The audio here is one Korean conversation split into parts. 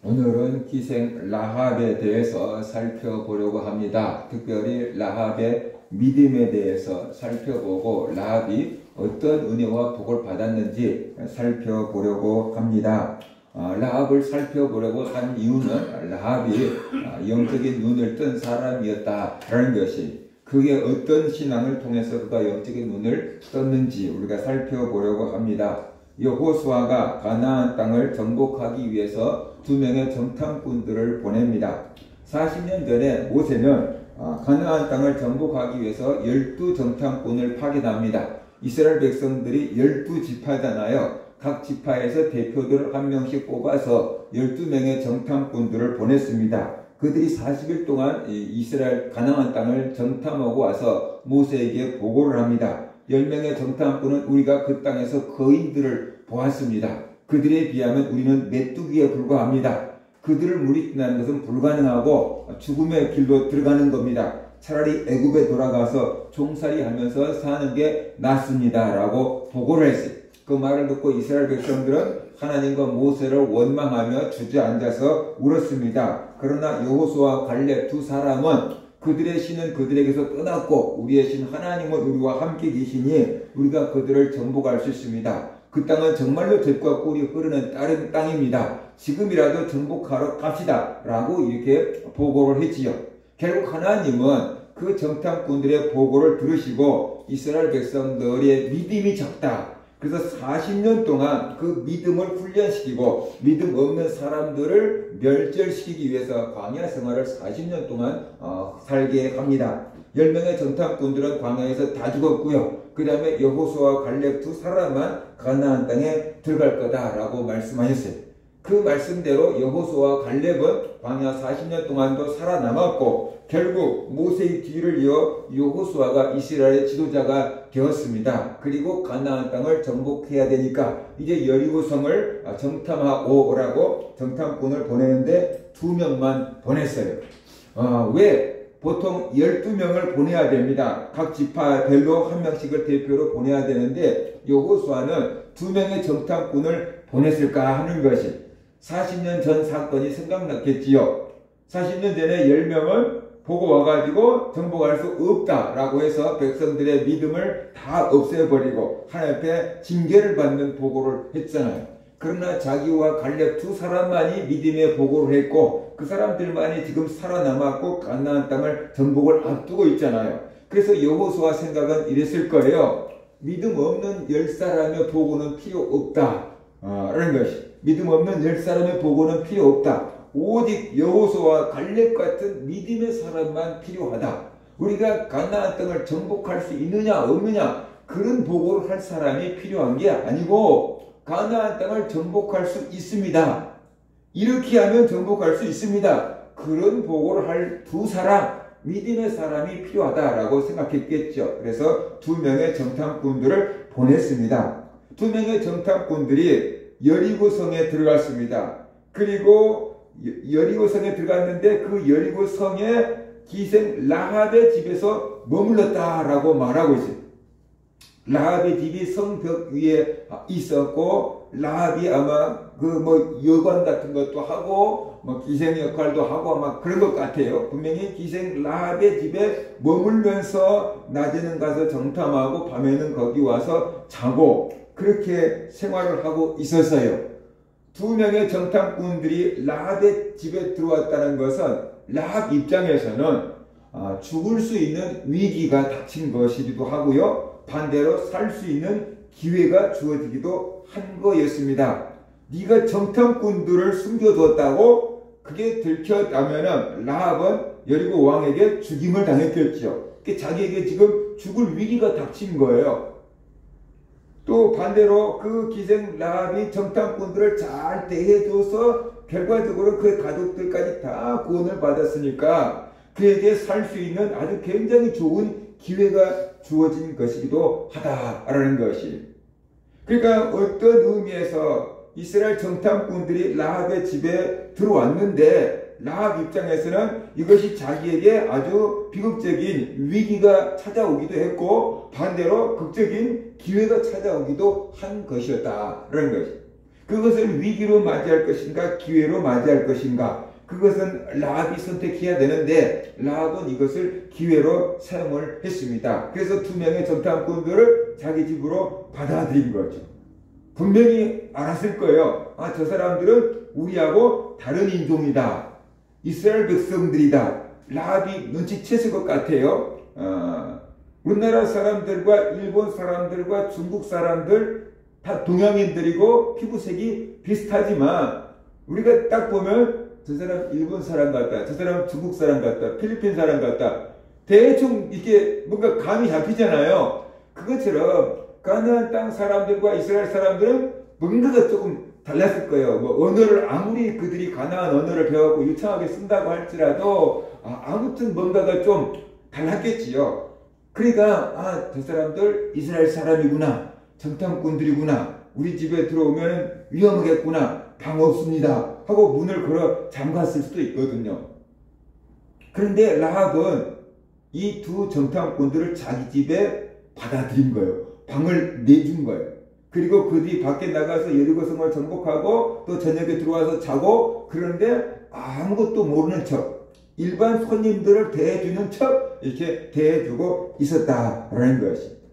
오늘은 기생 라합에 대해서 살펴보려고 합니다. 특별히 라합의 믿음에 대해서 살펴보고 라합이 어떤 은혜와 복을 받았는지 살펴보려고 합니다. 라합을 살펴보려고 한 이유는 라합이 영적인 눈을 뜬 사람이었다라는 것이, 그게 어떤 신앙을 통해서 그가 영적인 눈을 떴는지 우리가 살펴보려고 합니다. 여호수아가 가나안 땅을 정복하기 위해서 2명의 정탐꾼들을 보냅니다. 40년 전에 모세는 가나안 땅을 정복하기 위해서 12정탐꾼을 파견합니다. 이스라엘 백성들이 12지파잖아요. 각 지파에서 대표들을 한 명씩 뽑아서 12명의 정탐꾼들을 보냈습니다. 그들이 40일 동안 이스라엘 가나안 땅을 정탐하고 와서 모세에게 보고를 합니다. 10명의 정탐꾼은 우리가 그 땅에서 거인들을 보았습니다. 그들에 비하면 우리는 메뚜기에 불과합니다. 그들을 물리친다는 것은 불가능하고 죽음의 길로 들어가는 겁니다. 차라리 애굽에 돌아가서 종살이 하면서 사는 게 낫습니다 라고 보고를 했어요. 그 말을 듣고 이스라엘 백성들은 하나님과 모세를 원망하며 주저앉아서 울었습니다. 그러나 여호수아와 갈렙 두 사람은 그들의 신은 그들에게서 떠났고 우리의 신 하나님은 우리와 함께 계시니 우리가 그들을 정복할 수 있습니다. 그 땅은 정말로 젖과 꿀이 흐르는 다른 땅입니다. 지금이라도 정복하러 갑시다 라고 이렇게 보고를 했지요. 결국 하나님은 그 정탐꾼들의 보고를 들으시고 이스라엘 백성들의 믿음이 적다, 그래서 40년 동안 그 믿음을 훈련시키고 믿음 없는 사람들을 멸절시키기 위해서 광야 생활을 40년 동안 살게 합니다. 10명의 정탐꾼들은 광야에서 다 죽었고요. 그 다음에 여호수아와 갈렙 두 사람만 가나안 땅에 들어갈 거다라고 말씀하셨어요. 그 말씀대로 여호수아와 갈렙은 광야 40년 동안도 살아남았고 결국 모세의 뒤를 이어 여호수아가 이스라엘의 지도자가 되었습니다. 그리고 가나안 땅을 정복해야 되니까 이제 여리고성을 정탐하고 오라고 정탐꾼을 보내는데 2명만 보냈어요. 왜? 보통 12명을 보내야 됩니다. 각 지파별로 한 명씩을 대표로 보내야 되는데 여호수아는 2명의 정탐꾼을 보냈을까 하는 것이 40년 전 사건이 생각났겠지요. 40년 전에 10명은 보고 와가지고 정복할 수 없다라고 해서 백성들의 믿음을 다 없애버리고 하나님 앞에 징계를 받는 보고를 했잖아요. 그러나 자기와 갈렙 두 사람만이 믿음의 보고를 했고 그 사람들만이 지금 살아남았고 가나안 땅을 정복을 앞두고 있잖아요. 그래서 여호수아 생각은 이랬을 거예요. 믿음 없는 10사람의 보고는 필요 없다 라는 것이, 믿음 없는 10사람의 보고는 필요 없다. 오직 여호수아와 갈렙 같은 믿음의 사람만 필요하다. 우리가 가나안 땅을 정복할 수 있느냐 없느냐 그런 보고를 할 사람이 필요한 게 아니고 가나안 땅을 정복할 수 있습니다. 이렇게 하면 정복할 수 있습니다. 그런 보고를 할 2사람, 믿음의 사람이 필요하다라고 생각했겠죠. 그래서 2명의 정탐꾼들을 보냈습니다. 2명의 정탐꾼들이 여리고성에 들어갔습니다. 그리고 여리고성에 들어갔는데 그 여리고성에 기생 라합의 집에서 머물렀다라고 말하고 있어요. 라합의 집이 성벽 위에 있었고 라합이 아마 여관 같은 것도 하고 기생 역할도 하고 아마 그런 것 같아요. 분명히 기생 라합의 집에 머물면서 낮에는 가서 정탐하고 밤에는 거기 와서 자고 그렇게 생활을 하고 있었어요. 2명의 정탐꾼들이 라합의 집에 들어왔다는 것은 라합 입장에서는 죽을 수 있는 위기가 닥친 것이기도 하고요. 반대로 살 수 있는 기회가 주어지기도 한 거였습니다. 네가 정탐꾼들을 숨겨두었다고 그게 들켰다면 라합은 여리고 왕에게 죽임을 당했겠죠. 자기에게 지금 죽을 위기가 닥친 거예요. 또 반대로 그 기생 라합이 정탐꾼들을 잘 대해줘서 결과적으로 그 가족들까지 다 구원을 받았으니까 그에게 살 수 있는 아주 굉장히 좋은 기회가 주어진 것이기도 하다라는 것이, 그러니까 어떤 의미에서 이스라엘 정탐꾼들이 라합의 집에 들어왔는데 라합 입장에서는 이것이 자기에게 아주 비극적인 위기가 찾아오기도 했고 반대로 극적인 기회가 찾아오기도 한 것이었다라는 것이. 그것을 위기로 맞이할 것인가 기회로 맞이할 것인가, 그것은 라합이 선택해야 되는데 라합은 이것을 기회로 사용을 했습니다. 그래서 두 명의 정탐꾼들을 자기 집으로 받아들인 거죠. 분명히 알았을 거예요. 아, 저 사람들은 우리하고 다른 인종이다, 이스라엘 백성들이다. 라합이 눈치챘을 것 같아요. 우리나라 사람들과 일본 사람들과 중국 사람들 다 동양인들이고 피부색이 비슷하지만 우리가 딱 보면 저 사람 일본 사람 같다, 저 사람 중국 사람 같다, 필리핀 사람 같다, 대충 이게 뭔가 감이 잡히잖아요. 그것처럼 가나안 땅 사람들과 이스라엘 사람들은 뭔가가 조금 달랐을 거예요. 뭐 언어를 아무리 그들이 가나안 언어를 배워갖고 유창하게 쓴다고 할지라도 아무튼 뭔가가 좀 달랐겠지요. 그러니까 저 사람들 이스라엘 사람이구나, 정탐꾼들이구나, 우리 집에 들어오면 위험하겠구나, 방 없습니다 하고 문을 걸어 잠갔을 수도 있거든요. 그런데 라합은 이 두 정탐꾼들을 자기 집에 받아들인 거예요. 방을 내준 거예요. 그리고 그들이 밖에 나가서 여리고성을 정복하고 또 저녁에 들어와서 자고, 그런데 아무것도 모르는 척, 일반 손님들을 대해주는 척 이렇게 대해주고 있었다라는 것입니다.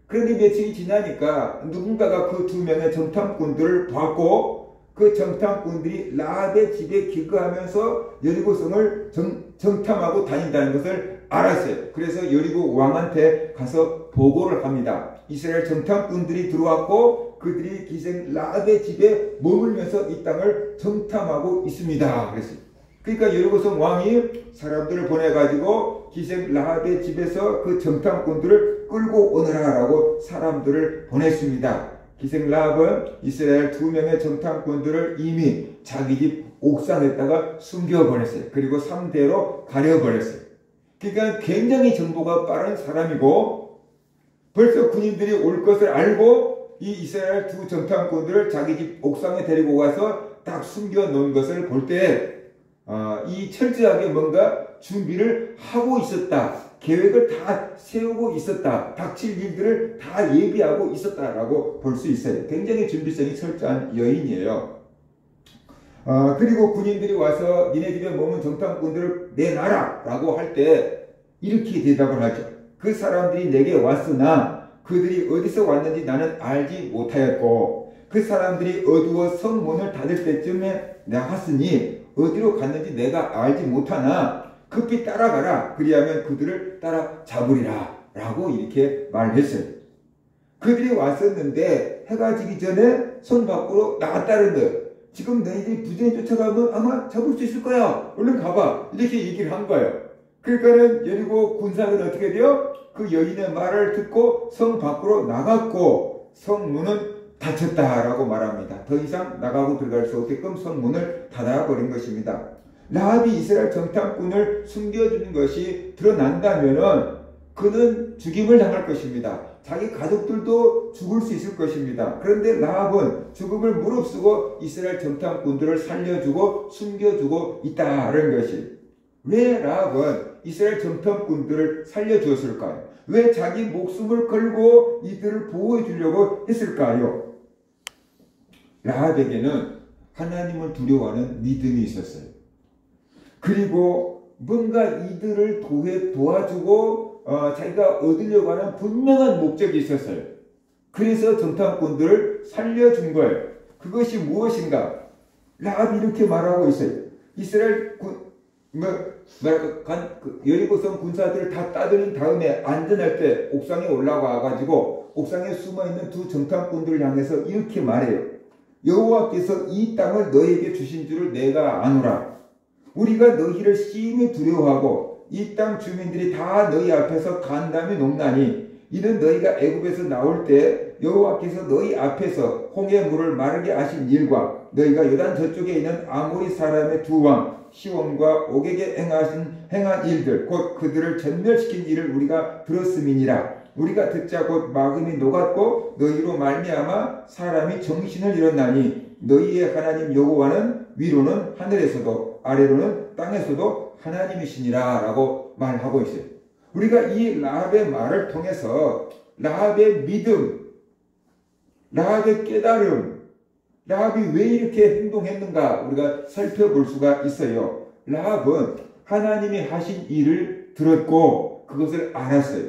그런데 며칠이 지나니까 누군가가 그 두 명의 정탐꾼들을 봤고, 그 정탐꾼들이 라합의 집에 기거하면서 여리고성을 정탐하고 다닌다는 것을 알았어요. 그래서 여리고 왕한테 가서 보고를 합니다. 이스라엘 정탐꾼들이 들어왔고 그들이 기생 라합의 집에 머물면서 이 땅을 정탐하고 있습니다. 그랬어요. 그러니까 여리고성 왕이 사람들을 보내가지고 기생 라합의 집에서 그 정탐꾼들을 끌고 오너라라고 사람들을 보냈습니다. 기생 라합은 이스라엘 두 명의 정탐꾼들을 이미 자기 집 옥상에다가 숨겨버렸어요. 그리고 3대로 가려버렸어요. 그러니까 굉장히 정보가 빠른 사람이고, 벌써 군인들이 올 것을 알고 이 이스라엘 두 정탐꾼들을 자기 집 옥상에 데리고 가서 딱 숨겨놓은 것을 볼 때 이 철저하게 뭔가 준비를 하고 있었다, 계획을 다 세우고 있었다, 닥칠 일들을 다 예비하고 있었다라고 볼 수 있어요. 굉장히 준비성이 철저한 여인이에요. 그리고 군인들이 와서 니네 집에 머문 정탐꾼들을 내놔라 라고 할 때 이렇게 대답을 하죠. 그 사람들이 내게 왔으나 그들이 어디서 왔는지 나는 알지 못하였고, 그 사람들이 어두워 성문을 닫을 때쯤에 나갔으니 어디로 갔는지 내가 알지 못하나 급히 따라가라, 그리하면 그들을 따라 잡으리라 라고 이렇게 말했어요. 그들이 왔었는데 해가 지기 전에 성 밖으로 나갔다는 거예요. 지금 너희들이 부지런히 쫓아가면 아마 잡을 수 있을 거야, 얼른 가봐, 이렇게 얘기를 한 거예요. 그러니까는 여리고 군사는 어떻게 돼요? 그 여인의 말을 듣고 성 밖으로 나갔고 성문은 닫혔다라고 말합니다. 더 이상 나가고 들어갈 수 없게끔 성문을 닫아버린 것입니다. 라합이 이스라엘 정탐꾼을 숨겨주는 것이 드러난다면은 그는 죽임을 당할 것입니다. 자기 가족들도 죽을 수 있을 것입니다. 그런데 라합은 죽음을 무릅쓰고 이스라엘 정탐꾼들을 살려주고 숨겨주고 있다는 것이, 왜 라합은 이스라엘 정탐꾼들을 살려주었을까요? 왜 자기 목숨을 걸고 이들을 보호해 주려고 했을까요? 라합에게는 하나님을 두려워하는 믿음이 있었어요. 그리고 뭔가 이들을 도와주고 자기가 얻으려고 하는 분명한 목적이 있었어요. 그래서 정탐꾼들을 살려준 거예요. 그것이 무엇인가? 라합이 이렇게 말하고 있어요. 이스라엘 여리고성 군사들을 다 따돌린 다음에 안전할 때 옥상에 올라와 가지고 옥상에 숨어있는 두 정탐꾼들을 향해서 이렇게 말해요. 여호와께서 이 땅을 너희에게 주신 줄을 내가 아노라. 우리가 너희를 심히 두려워하고 이 땅 주민들이 다 너희 앞에서 간담이 녹나니, 이는 너희가 애굽에서 나올 때 여호와께서 너희 앞에서 홍해 물을 마르게 하신 일과 너희가 요단 저쪽에 있는 아모리 사람의 두 왕 시온과 옥에게 행한 일들, 곧 그들을 전멸시킨 일을 우리가 들었음이니라. 우리가 듣자 곧 마음이 녹았고 너희로 말미암아 사람이 정신을 잃었나니, 너희의 하나님 여호와는 위로는 하늘에서도 아래로는 땅에서도 하나님이시니라 라고 말하고 있어요. 우리가 이 라합의 말을 통해서 라합의 믿음, 라합의 깨달음, 라합이 왜 이렇게 행동했는가 우리가 살펴볼 수가 있어요. 라합은 하나님이 하신 일을 들었고 그것을 알았어요.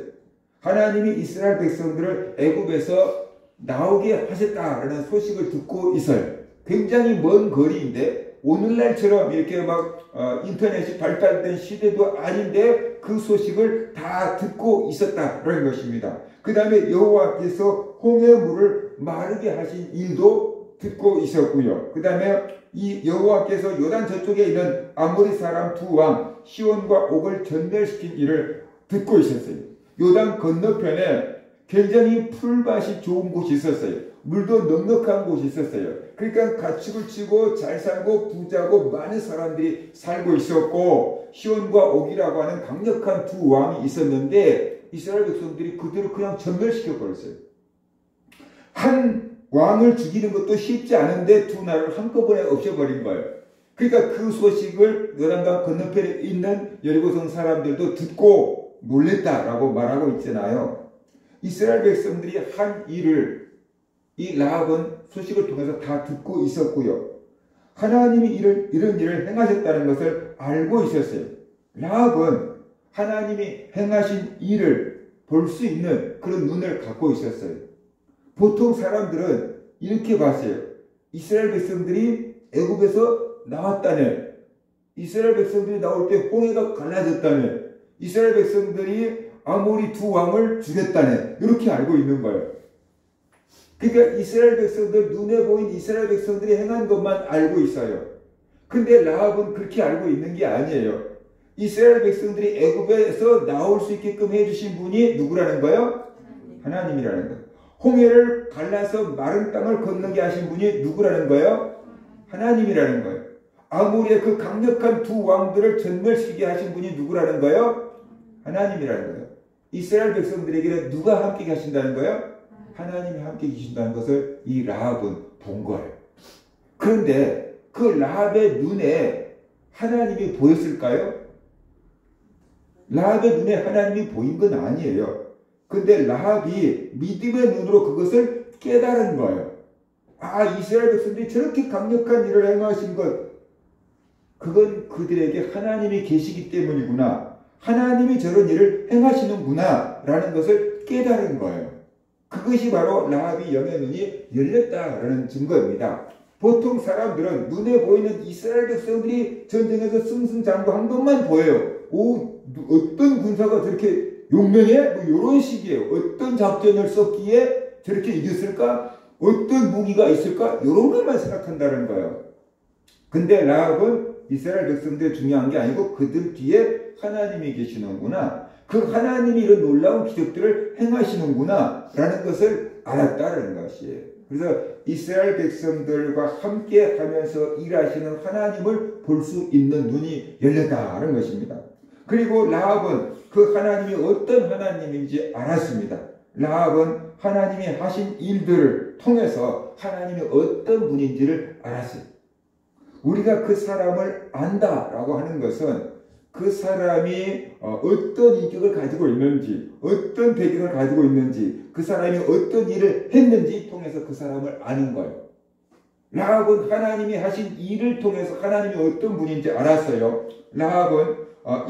하나님이 이스라엘 백성들을 애굽에서 나오게 하셨다라는 소식을 듣고 있어요. 굉장히 먼 거리인데 오늘날처럼 이렇게 막 인터넷이 발달된 시대도 아닌데 그 소식을 다 듣고 있었다라는 것입니다. 그 다음에 여호와께서 홍해물을 마르게 하신 일도 듣고 있었고요. 그 다음에 이 여호와께서 요단 저쪽에 있는 아모리 사람 두 왕 시온과 옥을 전멸시킨 일을 듣고 있었어요. 요단 건너편에 굉장히 풀밭이 좋은 곳이 있었어요. 물도 넉넉한 곳이 있었어요. 그러니까 가축을 치고 잘 살고 부자고 많은 사람들이 살고 있었고 시온과 옥이라고 하는 강력한 두 왕이 있었는데 이스라엘 백성들이 그들을 그냥 전멸시켜 버렸어요. 한 왕을 죽이는 것도 쉽지 않은데 두 나라를 한꺼번에 없애버린 거예요. 그러니까 그 소식을 요단강 건너편에 있는 여리고성 사람들도 듣고 놀랬다라고 말하고 있잖아요. 이스라엘 백성들이 한 일을 이 라합은 소식을 통해서 다 듣고 있었고요. 하나님이 이런 일을 행하셨다는 것을 알고 있었어요. 라합은 하나님이 행하신 일을 볼 수 있는 그런 눈을 갖고 있었어요. 보통 사람들은 이렇게 봤어요. 이스라엘 백성들이 애굽에서 나왔다네. 이스라엘 백성들이 나올 때 홍해가 갈라졌다네. 이스라엘 백성들이 아모리 두 왕을 죽였다네. 이렇게 알고 있는 거예요. 그러니까 이스라엘 백성들, 눈에 보인 이스라엘 백성들이 행한 것만 알고 있어요. 근데 라합은 그렇게 알고 있는 게 아니에요. 이스라엘 백성들이 애굽에서 나올 수 있게끔 해주신 분이 누구라는 거예요? 하나님이라는 거예요. 홍해를 갈라서 마른 땅을 건너게 하신 분이 누구라는 거예요? 하나님이라는 거예요. 아모리의 그 강력한 두 왕들을 전멸시키게 하신 분이 누구라는 거예요? 하나님이라는 거예요. 이스라엘 백성들에게는 누가 함께 계신다는 거예요? 하나님이 함께 계신다는 것을 이 라합은 본 거예요. 그런데 그 라합의 눈에 하나님이 보였을까요? 라합의 눈에 하나님이 보인 건 아니에요. 근데 라합이 믿음의 눈으로 그것을 깨달은 거예요. 아, 이스라엘 백성들이 저렇게 강력한 일을 행하신 것, 그건 그들에게 하나님이 계시기 때문이구나. 하나님이 저런 일을 행하시는구나 라는 것을 깨달은 거예요. 그것이 바로 라합이 영의 눈이 열렸다라는 증거입니다. 보통 사람들은 눈에 보이는 이스라엘 백성들이 전쟁에서 승승장구한 것만 보여요. 오, 어떤 군사가 저렇게 용맹해? 뭐 이런 식이에요. 어떤 작전을 썼기에 저렇게 이겼을까? 어떤 무기가 있을까? 이런 것만 생각한다는 거예요. 근데 라합은 이스라엘 백성들이 중요한 게 아니고 그들 뒤에 하나님이 계시는구나. 그 하나님이 이런 놀라운 기적들을 행하시는구나 라는 것을 알았다는 것이에요. 그래서 이스라엘 백성들과 함께 하면서 일하시는 하나님을 볼 수 있는 눈이 열렸다는 것입니다. 그리고 라합은 그 하나님이 어떤 하나님인지 알았습니다. 라합은 하나님이 하신 일들을 통해서 하나님이 어떤 분인지를 알았어요. 우리가 그 사람을 안다라고 하는 것은 그 사람이 어떤 인격을 가지고 있는지, 어떤 배경을 가지고 있는지, 그 사람이 어떤 일을 했는지 통해서 그 사람을 아는 거예요. 라합은 하나님이 하신 일을 통해서 하나님이 어떤 분인지 알았어요. 라합은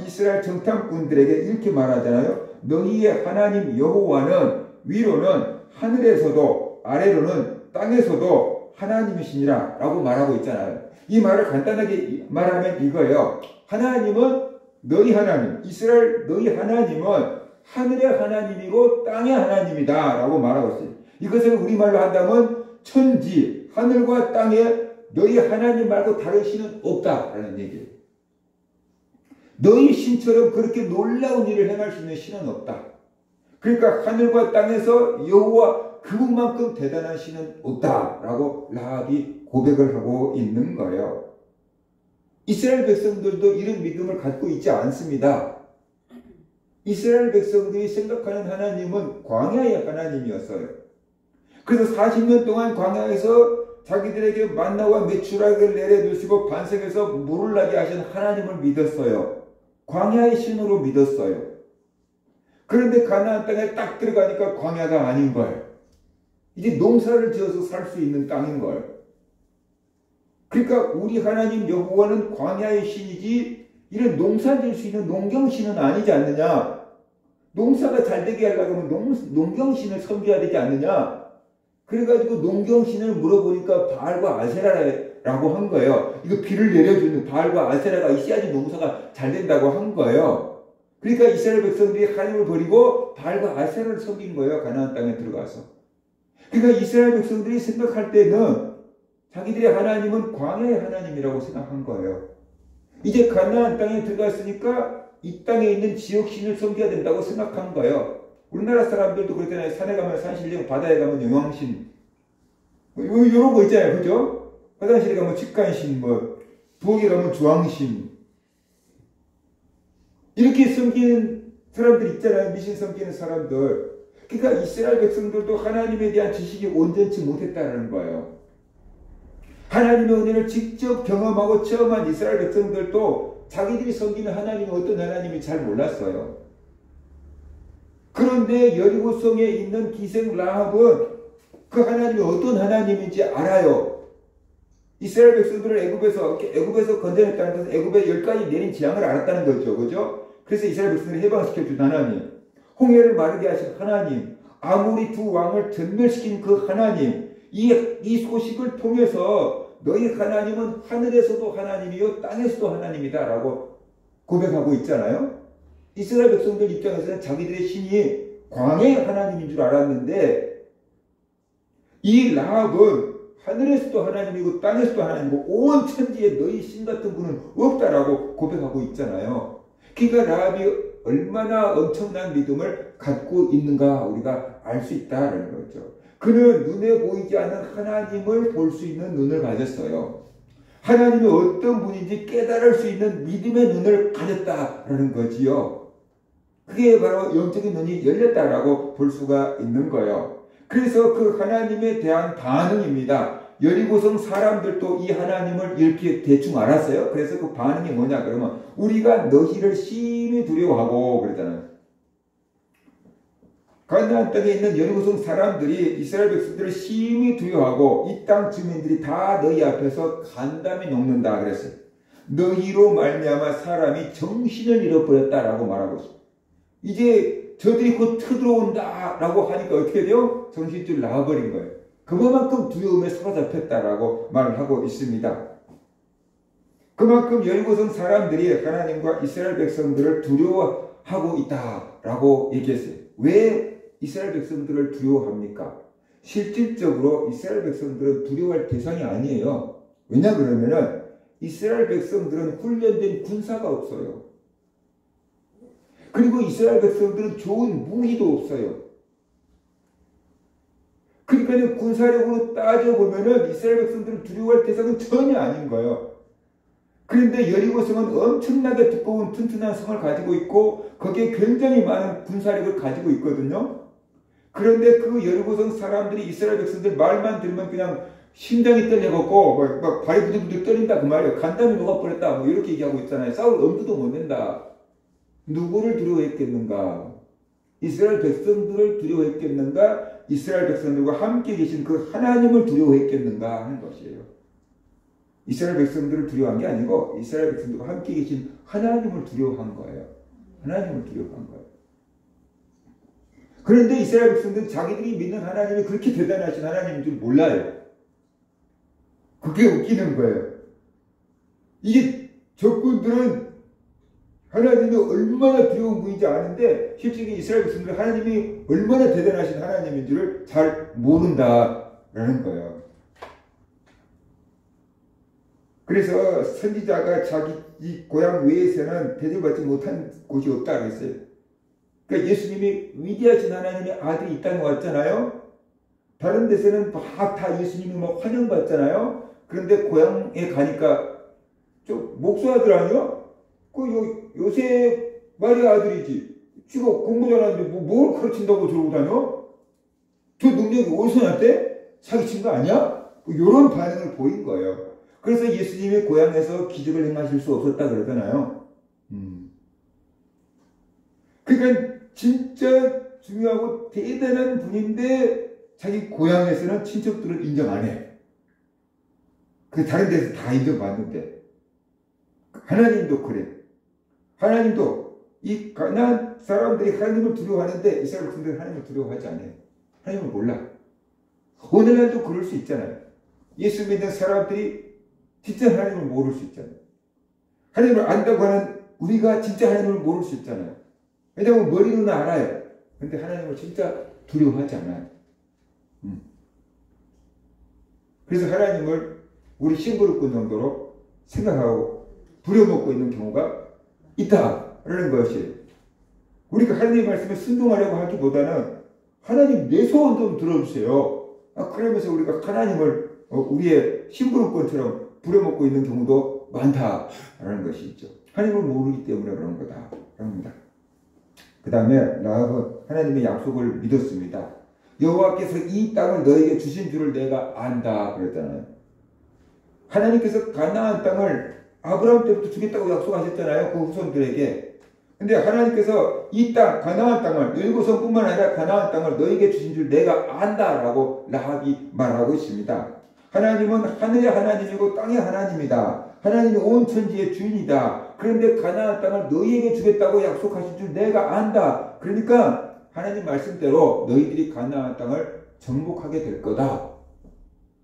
이스라엘 정탐꾼들에게 이렇게 말하잖아요. 너희의 하나님 여호와는 위로는 하늘에서도 아래로는 땅에서도 하나님이시니라 라고 말하고 있잖아요. 이 말을 간단하게 말하면 이거예요. 하나님은 너희 하나님, 이스라엘 너희 하나님은 하늘의 하나님이고 땅의 하나님이다 라고 말하고 있어요. 이것을 우리말로 한다면 천지, 하늘과 땅에 너희 하나님 말고 다른 신은 없다라는 얘기예요. 너희 신처럼 그렇게 놀라운 일을 행할 수 있는 신은 없다. 그러니까 하늘과 땅에서 여호와 그분만큼 대단한 신은 없다라고 라합이 고백을 하고 있는 거예요. 이스라엘 백성들도 이런 믿음을 갖고 있지 않습니다. 이스라엘 백성들이 생각하는 하나님은 광야의 하나님이었어요. 그래서 40년 동안 광야에서 자기들에게 만나와 메추라기를 내려두시고 반석에서 물을 나게 하신 하나님을 믿었어요. 광야의 신으로 믿었어요. 그런데 가나안 땅에 딱 들어가니까 광야가 아닌 거예요. 이제 농사를 지어서 살 수 있는 땅인 거예요. 그러니까 우리 하나님 여호와는 광야의 신이지 이런 농사 질 수 있는 농경신은 아니지 않느냐. 농사가 잘 되게 하려면 농경신을 섬겨야 되지 않느냐. 그래가지고 농경신을 물어보니까 바알과 아세라라고 한 거예요. 이거 비를 내려주는 바알과 아세라가 있어야지 농사가 잘 된다고 한 거예요. 그러니까 이스라엘 백성들이 하나님을 버리고 바알과 아세라를 섬긴 거예요. 가나안 땅에 들어가서. 그러니까 이스라엘 백성들이 생각할 때는 자기들의 하나님은 광야의 하나님이라고 생각한 거예요. 이제 가나안 땅에 들어갔으니까 이 땅에 있는 지역신을 섬겨야 된다고 생각한 거예요. 우리나라 사람들도 그랬잖아요. 산에 가면 산신령, 바다에 가면 영왕신, 이런 거 있잖아요. 그죠? 화장실에 가면 직간신, 부엌에 가면 주왕신. 이렇게 섬기는 사람들 있잖아요. 미신 섬기는 사람들. 그러니까 이스라엘 백성들도 하나님에 대한 지식이 온전치 못했다는 거예요. 하나님의 은혜를 직접 경험하고 체험한 이스라엘 백성들도 자기들이 섬기는 하나님이 어떤 하나님인지 잘 몰랐어요. 그런데 여리고성에 있는 기생 라합은 그 하나님이 어떤 하나님인지 알아요. 이스라엘 백성들을 애굽에서 건져냈다는 것은 애굽에 10가지 내린 재앙을 알았다는 거죠. 그죠? 그래서 이스라엘 백성들을 해방시켜준 하나님, 홍해를 마르게 하신 하나님, 아모리 두 왕을 전멸시킨 그 하나님, 이 소식을 통해서 너희 하나님은 하늘에서도 하나님이요 땅에서도 하나님이다 라고 고백하고 있잖아요. 이스라엘 백성들 입장에서는 자기들의 신이 광야의 하나님인 줄 알았는데 이 라합은 하늘에서도 하나님이고 땅에서도 하나님이고 온 천지에 너희 신 같은 분은 없다라고 고백하고 있잖아요. 그러니까 라합이 얼마나 엄청난 믿음을 갖고 있는가 우리가 알 수 있다는 거죠. 그는 눈에 보이지 않는 하나님을 볼 수 있는 눈을 가졌어요. 하나님이 어떤 분인지 깨달을 수 있는 믿음의 눈을 가졌다라는 거지요. 그게 바로 영적인 눈이 열렸다라고 볼 수가 있는 거예요. 그래서 그 하나님에 대한 반응입니다. 여리고성 사람들도 이 하나님을 이렇게 대충 알았어요. 그래서 그 반응이 뭐냐 그러면 우리가 너희를 심히 두려워하고 그러잖아요. 가나안 땅에 있는 여리고성 사람들이 이스라엘 백성들을 심히 두려워하고 이 땅 주민들이 다 너희 앞에서 간담이 녹는다 그랬어요. 너희로 말미암아 사람이 정신을 잃어버렸다라고 말하고 있습니다. 이제 저들이 곧 쳐들어온다라고 하니까 어떻게 돼요? 정신줄 나와버린 거예요. 그만큼 두려움에 사로잡혔다라고 말을 하고 있습니다. 그만큼 여리고성 사람들이 하나님과 이스라엘 백성들을 두려워하고 있다라고 얘기했어요. 왜 이스라엘 백성들을 두려워합니까? 실질적으로 이스라엘 백성들은 두려워할 대상이 아니에요. 왜냐 그러면은 이스라엘 백성들은 훈련된 군사가 없어요. 그리고 이스라엘 백성들은 좋은 무기도 없어요. 그러니까 군사력으로 따져보면은 이스라엘 백성들은 두려워할 대상은 전혀 아닌 거예요. 그런데 여리고성은 엄청나게 두꺼운 튼튼한 성을 가지고 있고 거기에 굉장히 많은 군사력을 가지고 있거든요. 그런데 그 여리고성 사람들이 이스라엘 백성들 말만 들으면 그냥 심장이 떨려갖고 막 발이 부들부들 떨린다 그 말이에요. 간담이 녹아버렸다 이렇게 얘기하고 있잖아요. 싸울 엄두도 못 낸다. 누구를 두려워했겠는가? 이스라엘 백성들을 두려워했겠는가? 이스라엘 백성들과 함께 계신 그 하나님을 두려워했겠는가 하는 것이에요. 이스라엘 백성들을 두려워한 게 아니고 이스라엘 백성들과 함께 계신 하나님을 두려워한 거예요. 하나님을 두려워한 거예요. 그런데 이스라엘 백성들은 자기들이 믿는 하나님이 그렇게 대단하신 하나님인 줄 몰라요. 그게 웃기는 거예요. 이게 적군들은 하나님이 얼마나 두려운 분인지 아는데 실제로 이스라엘 백성들은 하나님이 얼마나 대단하신 하나님인 줄을 잘 모른다라는 거예요. 그래서 선지자가 자기 이 고향 외에서는 대접받지 못한 곳이 없다 그랬어요. 그러니까 예수님이 위대하신 하나님의 아들이 이 땅에 왔잖아요. 다른 데서는 다 예수님이 막 환영받잖아요. 그런데 고향에 가니까 좀 목수 아들 아니야? 그 요셉 마리아 아들이지. 지가 공부 잘하는데 뭘 가르친다고 저러고 다녀? 저 능력이 어디서 났대? 사기친 거 아니야? 이런 반응을 보인 거예요. 그래서 예수님의 고향에서 기적을 행하실 수 없었다 그러잖아요. 그러니까 진짜 중요하고 대단한 분인데 자기 고향에서는 친척들을 인정 안 해. 그 다른 데서 다 인정받는데 하나님도 그래. 하나님도 이 가나안 사람들이 하나님을 두려워하는데 이스라엘 백성들은 하나님을 두려워하지 않아요. 하나님을 몰라. 오늘날도 그럴 수 있잖아요. 예수 믿는 사람들이 진짜 하나님을 모를 수 있잖아요. 하나님을 안다고 하는 우리가 진짜 하나님을 모를 수 있잖아요. 왜냐하면 머리로는 알아요. 근데 하나님을 진짜 두려워하지 않아요. 그래서 하나님을 우리 싱그럽군 정도로 생각하고 부려먹고 있는 경우가 있다라는 것이에요. 우리가 하나님의 말씀에 순종하려고 하기보다는 하나님 내 소원 좀 들어주세요. 그러면서 우리가 하나님을 우리의 심부름꾼처럼 부려먹고 있는 경우도 많다라는 것이 있죠. 하나님을 모르기 때문에 그런 거다. 그럽니다. 그 다음에 라합은 하나님의 약속을 믿었습니다. 여호와께서 이 땅을 너에게 주신 줄을 내가 안다 그랬잖아요. 하나님께서 가나안 땅을 아브라함 때부터 주겠다고 약속하셨잖아요. 그 후손들에게. 근데 하나님께서 이 땅, 가나안 땅을, 여리고성뿐만 아니라 가나안 땅을 너에게 주신 줄 내가 안다라고 라합이 말하고 있습니다. 하나님은 하늘의 하나님이고 땅의 하나님이다. 하나님이 온 천지의 주인이다. 그런데 가나안 땅을 너희에게 주겠다고 약속하신 줄 내가 안다. 그러니까 하나님 말씀대로 너희들이 가나안 땅을 정복하게 될 거다.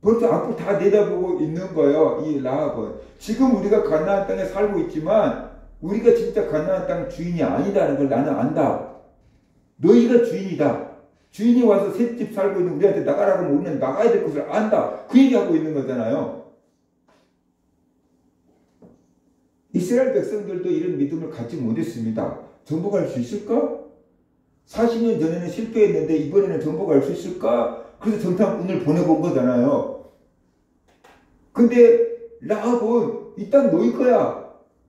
벌써 앞으로 다 내다보고 있는 거예요. 이 라합은. 지금 우리가 가나안 땅에 살고 있지만 우리가 진짜 가나안 땅 주인이 아니다는 걸 나는 안다. 너희가 주인이다. 주인이 와서 새 집 살고 있는 우리한테 나가라고 하면 우리는 나가야 될 것을 안다. 그 얘기하고 있는 거잖아요. 이스라엘 백성들도 이런 믿음을 갖지 못했습니다. 정복할 수 있을까? 40년 전에는 실패했는데 이번에는 정복할 수 있을까? 그래서 정탐꾼을 보내본 거잖아요. 근데 라합은 이 땅 너희 거야.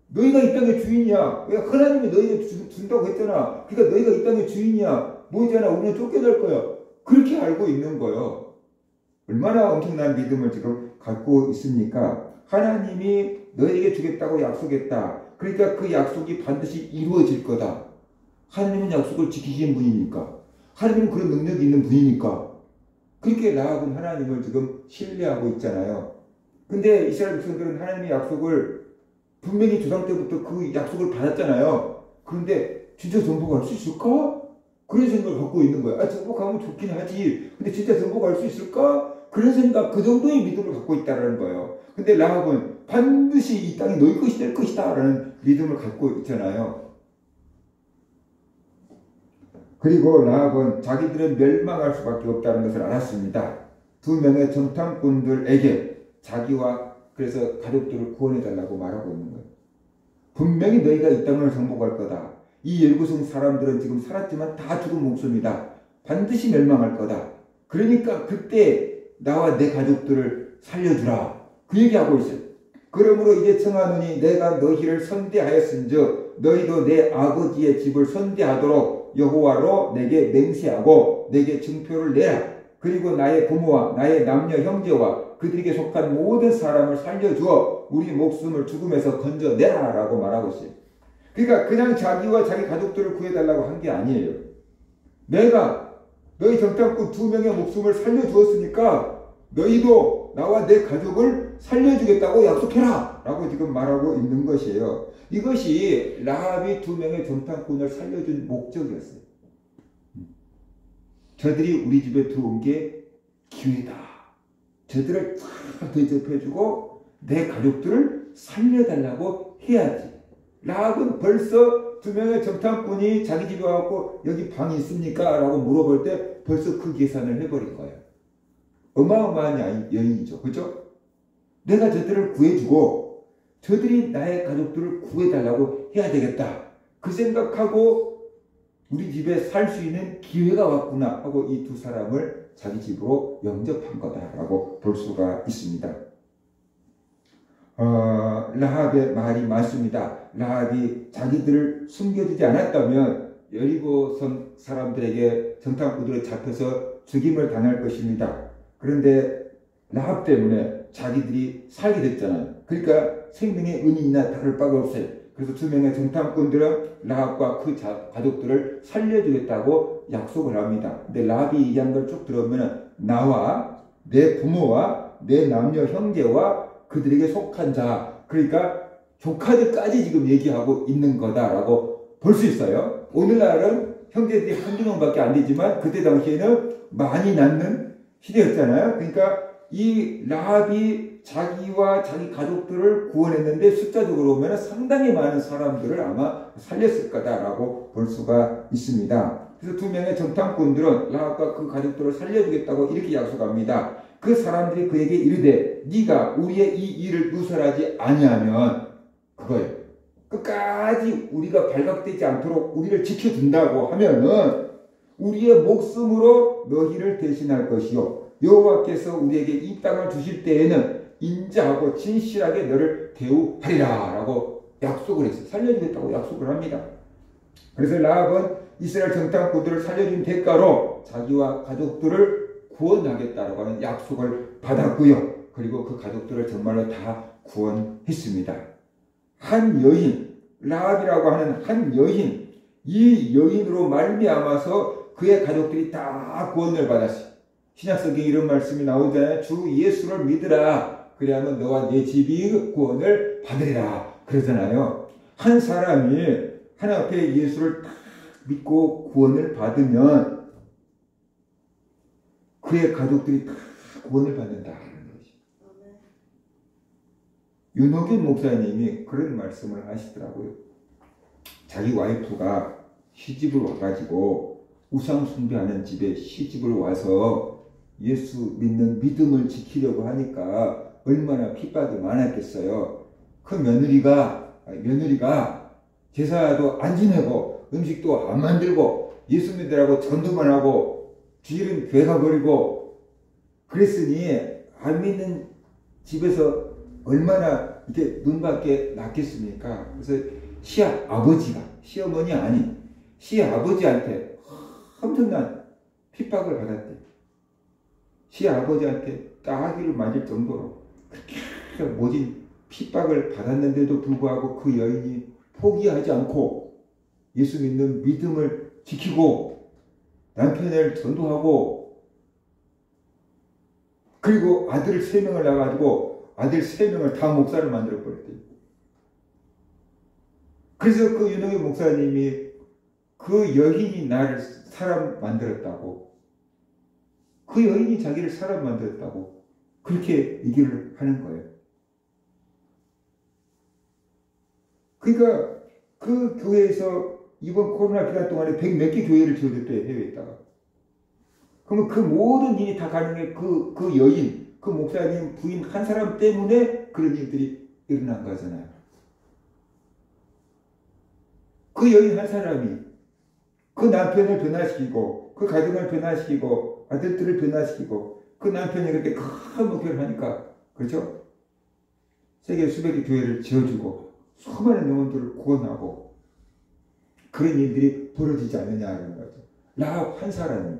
너희가 이 땅의 주인이야. 왜 하나님이 너희에게 준다고 했잖아. 그러니까 너희가 이 땅의 주인이야. 뭐잖아. 우리는 쫓겨날 거야. 그렇게 알고 있는 거예요. 얼마나 엄청난 믿음을 지금 갖고 있습니까? 하나님이 너희에게 주겠다고 약속했다. 그러니까 그 약속이 반드시 이루어질 거다. 하나님은 약속을 지키시는 분이니까. 하나님은 그런 능력이 있는 분이니까. 그렇게 라합은 하나님을 지금 신뢰하고 있잖아요. 근데 이스라엘 백성들은 하나님의 약속을 분명히 조상 때부터 그 약속을 받았잖아요. 그런데 진짜 정복할 수 있을까? 그런 생각을 갖고 있는 거야. 정복하면 좋긴 하지. 근데 진짜 정복할 수 있을까? 그런 생각, 그 정도의 믿음을 갖고 있다는 거예요. 근데 라합은 반드시 이 땅이 너희 것이 될 것이다 라는 믿음을 갖고 있잖아요. 그리고 라합은 자기들은 멸망할 수밖에 없다는 것을 알았습니다. 두 명의 정탐꾼들에게 자기와 그래서 가족들을 구원해달라고 말하고 있는 거예요. 분명히 너희가 이 땅을 정복할 거다. 이 여리고성 사람들은 지금 살았지만 다 죽은 목숨이다. 반드시 멸망할 거다. 그러니까 그때 나와 내 가족들을 살려주라. 그 얘기하고 있어요. 그러므로 이제 청하노니 내가 너희를 선대하였은즉 너희도 내 아버지의 집을 선대하도록 여호와로 내게 맹세하고 내게 증표를 내라. 그리고 나의 부모와 나의 남녀 형제와 그들에게 속한 모든 사람을 살려주어 우리 목숨을 죽음에서 건져내라 라고 말하고 있어요. 그러니까 그냥 자기와 자기 가족들을 구해달라고 한 게 아니에요. 내가 너희 정탐꾼 두 명의 목숨을 살려주었으니까 너희도 나와 내 가족을 살려주겠다고 약속해라 라고 지금 말하고 있는 것이에요. 이것이 라합이 두 명의 정탐꾼을 살려준 목적이었어요. 저들이 우리 집에 들어온 게 기회다. 저들을 잘 대접해주고 내 가족들을 살려달라고 해야지. 라합은 벌써 두 명의 정탐꾼이 자기 집에 와서 여기 방이 있습니까? 라고 물어볼 때 벌써 그 계산을 해버린 거예요. 어마어마한 여인이죠. 그죠? 내가 저들을 구해주고 저들이 나의 가족들을 구해달라고 해야 되겠다. 그 생각하고 우리 집에 살 수 있는 기회가 왔구나 하고 이 두 사람을 자기 집으로 영접한 거다라고 볼 수가 있습니다. 라합의 말이 맞습니다. 라합이 자기들을 숨겨주지 않았다면 여리고성 사람들에게 정탐꾼들에 잡혀서 죽임을 당할 것입니다. 그런데 라합 때문에 자기들이 살게 됐잖아요. 그러니까 생명의 은인이나 다를 바가 없어요. 그래서 두 명의 정탐꾼들은 라합과 그 가족들을 살려주겠다고 약속을 합니다. 근데 라합이 얘기한 걸 쭉 들어보면 나와 내 부모와 내 남녀 형제와 그들에게 속한 자, 그러니까 조카들까지 지금 얘기하고 있는 거다라고 볼 수 있어요. 오늘날은 형제들이 한두 명밖에 안 되지만 그때 당시에는 많이 낳는 시대였잖아요. 그러니까 이 라합이 자기와 자기 가족들을 구원했는데 숫자적으로 보면 상당히 많은 사람들을 아마 살렸을 거다라고 볼 수가 있습니다. 그래서 두 명의 정탐꾼들은 라합과 그 가족들을 살려주겠다고 이렇게 약속합니다. 그 사람들이 그에게 이르되 네가 우리의 이 일을 누설하지 아니하면 그거예요. 끝까지 우리가 발각되지 않도록 우리를 지켜준다고 하면은 우리의 목숨으로 너희를 대신할 것이요 여호와께서 우리에게 이 땅을 주실 때에는 인자하고 진실하게 너를 대우하리라 라고 약속을 했어요. 살려주겠다고 약속을 합니다. 그래서 라합은 이스라엘 정탐꾼들을 살려준 대가로 자기와 가족들을 구원하겠다라고 하는 약속을 받았고요. 그리고 그 가족들을 정말로 다 구원했습니다. 한 여인, 라합이라고 하는 한 여인, 이 여인으로 말미암아서 그의 가족들이 다 구원을 받았어요. 신약성경에 이런 말씀이 나오잖아요. 주 예수를 믿으라. 그래야만 너와 내 집이 구원을 받으리라. 그러잖아요. 한 사람이 하나님 앞에 예수를 딱 믿고 구원을 받으면 그의 가족들이 다 구원을 받는다. 윤호균 목사님이 그런 말씀을 하시더라고요. 자기 와이프가 시집을 와가지고 우상 숭배하는 집에 시집을 와서 예수 믿는 믿음을 지키려고 하니까 얼마나 핍박이 많았겠어요. 그 며느리가 제사도 안 지내고 음식도 안 만들고 예수 믿으라고 전도만 하고 주일은 교회 가버리고 그랬으니 안 믿는 집에서 얼마나 이렇게 눈밖에 났겠습니까? 그래서 시아버지가, 시어머니 아닌 시아버지한테 엄청난 핍박을 받았대. 시아버지한테 따귀를 맞을 정도로 그렇게 모진 핍박을 받았는데도 불구하고 그 여인이 포기하지 않고 예수 믿는 믿음을 지키고 남편을 전도하고 그리고 아들 3명을 낳아가지고 아들 3명을 다 목사를 만들어 버렸대요. 그래서 그 윤호기 목사님이 그 여인이 나를 사람 만들었다고, 그 여인이 자기를 사람 만들었다고 그렇게 얘기를 하는 거예요. 그러니까 그 교회에서 이번 코로나 기간 동안에 100몇 개 교회를 지어줬대요, 해외에다가. 그러면 그 모든 일이 다 가능해 그 여인, 그 목사님 부인 한 사람 때문에 그런 일들이 일어난 거잖아요. 그 여인 한 사람이 그 남편을 변화시키고 그 가정을 변화시키고 아들들을 변화시키고 그 남편이 그렇게 큰 목회를 하니까 그렇죠? 세계 수백의 교회를 지어주고 수많은 영혼들을 구원하고 그런 일들이 벌어지지 않느냐는 거죠. 라합 한 사람이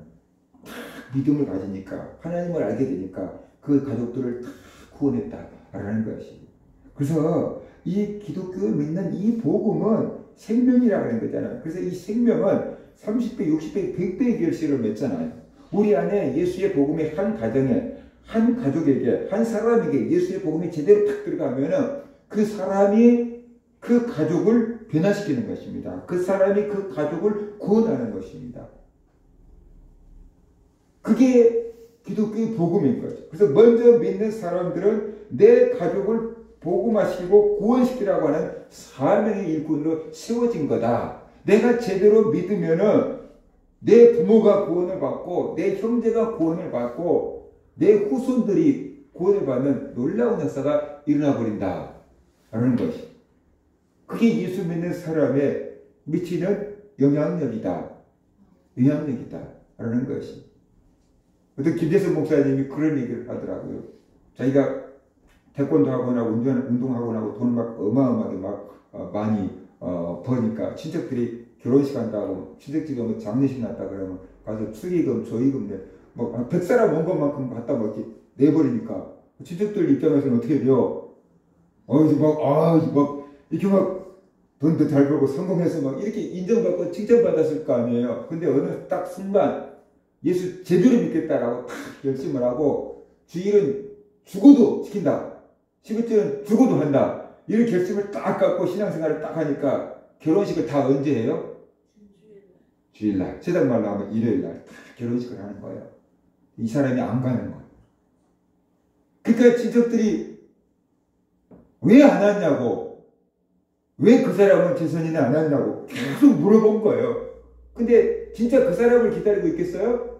다 믿음을 가지니까 하나님을 알게 되니까 그 가족들을 다 구원했다라는 것이. 그래서 이 기독교를 믿는 이 복음은 생명이라는 거잖아요. 그래서 이 생명은 30배, 60배, 100배의 결실을 맺잖아요. 우리 안에 예수의 복음이 한 가정에, 한 가족에게, 한 사람에게 예수의 복음이 제대로 탁 들어가면은 그 사람이 그 가족을 변화시키는 것입니다. 그 사람이 그 가족을 구원하는 것입니다. 그게 기독교의 복음인 거죠. 그래서 먼저 믿는 사람들은 내 가족을 복음화시키고 구원시키라고 하는 사명의 일꾼으로 세워진 거다. 내가 제대로 믿으면은 내 부모가 구원을 받고 내 형제가 구원을 받고 내 후손들이 구원을 받는 놀라운 역사가 일어나 버린다 라는 것이. 그게 예수 믿는 사람의 미치는 영향력이다 라는 것이. 어떤 김재선 목사님이 그런 얘기를 하더라고요. 자기가 태권도 하거나 운동하고 나고 돈을 막 어마어마하게 막 많이 버니까 친척들이 결혼식 한다고 친척집에 뭐 장례식 났다 그러면 가서 축의금, 조의금 뭐 100사람 온 것만큼 갖다 막 이렇게 내버리니까 친척들 입장에서는 어떻게 돼요? 이제 막 이렇게 막 돈도 잘 벌고 성공해서 막 이렇게 인정받고 칭찬받았을 거 아니에요. 근데 어느 딱 순간 예수 제대로 믿겠다라고 탁 결심을 하고 주일은 죽어도 지킨다. 시부증은 죽어도 한다. 이런 결심을 딱 갖고 신앙생활을 딱 하니까 결혼식을 다 언제 해요? 주일날. 세상말로 하면 일요일날 다 결혼식을 하는 거예요. 이 사람이 안 가는 거예요. 그러니까 친척들이 왜 안 왔냐고, 왜 그 사람은 제선이는 안 왔냐고 계속 물어본 거예요. 근데 진짜 그 사람을 기다리고 있겠어요?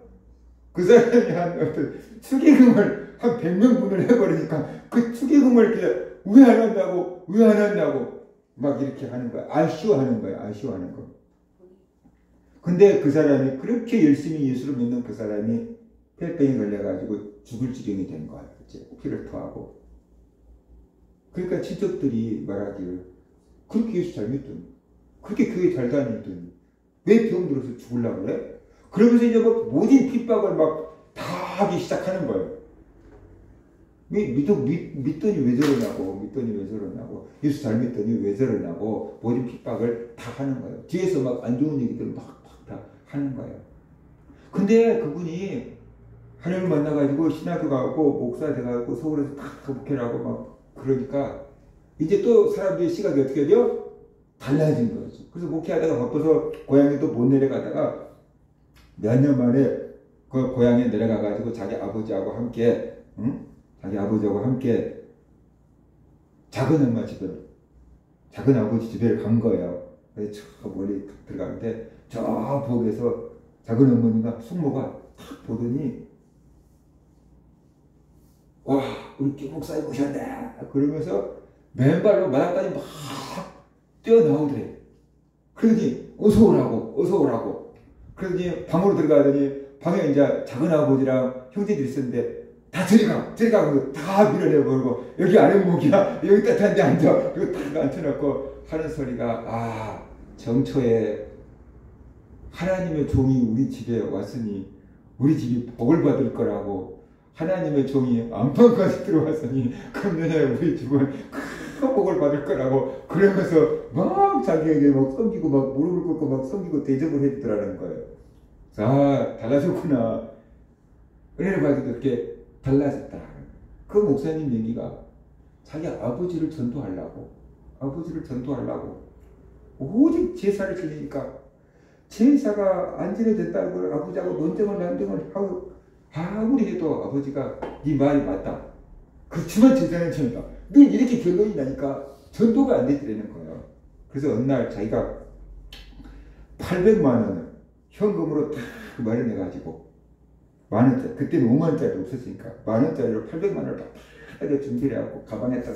그 사람이 한 어떤 축의금을 한 100명 분을 해버리니까 그 축의금을 왜 안 왔냐고, 왜 안 왔냐고 막 이렇게 하는 거야. 아쉬워하는 거야. 아쉬워하는 거. 근데 그 사람이 그렇게 열심히 예수를 믿는 그 사람이 폐병에 걸려가지고 죽을 지경이 된 거야. 이제 피를 토하고. 그러니까 친척들이 말하기를 그렇게 예수 잘 믿더니, 그렇게 교회 잘 다니더니 왜 병 들어서 죽으려고 그래? 그러면서 이제 뭐 모든 핍박을 막 다 하기 시작하는 거예요. 믿더니 왜 저러냐고, 예수 잘 믿더니 왜 저러냐고, 모든 핍박을 다 하는 거예요. 뒤에서 막 안 좋은 얘기들 막 다 하는 거예요. 근데 그분이 하나님을 만나가지고 신학교 가고 목사 돼가지고 서울에서 다 목회를 하고 막 그러니까 이제 또 사람들의 시각이 어떻게 돼요? 달라진 거죠. 그래서 목회하다가 바빠서 고향에도 못 내려가다가 몇 년 만에 그 고향에 내려가가지고 자기 아버지하고 함께, 자기 아버지하고 함께 작은 엄마 집에, 작은 아버지 집에 간 거예요. 그래서 저 멀리 들어가는데 저 부엌에서 작은 어머니가 숙모가 탁 보더니 와, 우리 김 목사님 오셨네 그러면서 맨발로 마당까지 막 뛰어나오더래. 그러더니 어서 오라고. 그러더니 방으로 들어가더니 방에 이제 작은 아버지랑 형제들이 있었는데 다 저리가 다 밀어내버리고 여기 아랫목이야, 여기 따뜻한 데 앉아, 이거 딱 앉혀놓고 하는 소리가, 정초에 하나님의 종이 우리 집에 왔으니 우리 집이 복을 받을 거라고, 하나님의 종이 안방까지 들어왔으니 그럼 내년에 우리 집은 큰 복을 받을 거라고, 그러면서 막 자기에게 막 섬기고 막 무릎을 꿇고 막 섬기고 대접을 해주더라는 거예요. 달라졌구나. 은혜를 받아도 이렇게 달라졌다. 그 목사님 얘기가 자기 아버지를 전도하려고 오직 제사를 지내니까 제사가 안 지내졌다고 아버지하고 논쟁을 하고 아무리 해도 아버지가 네 말이 맞다. 그렇지만 제사는 지내니까 늘 이렇게 결론이 나니까 전도가 안 되더라는 거예요. 그래서 어느 날 자기가 800만 원을 현금으로 다 마련해가지고, 만원짜리, 그때는 5만원짜리 없었으니까 만원짜리로 800만 원을 다 준비를 해갖고 가방에 딱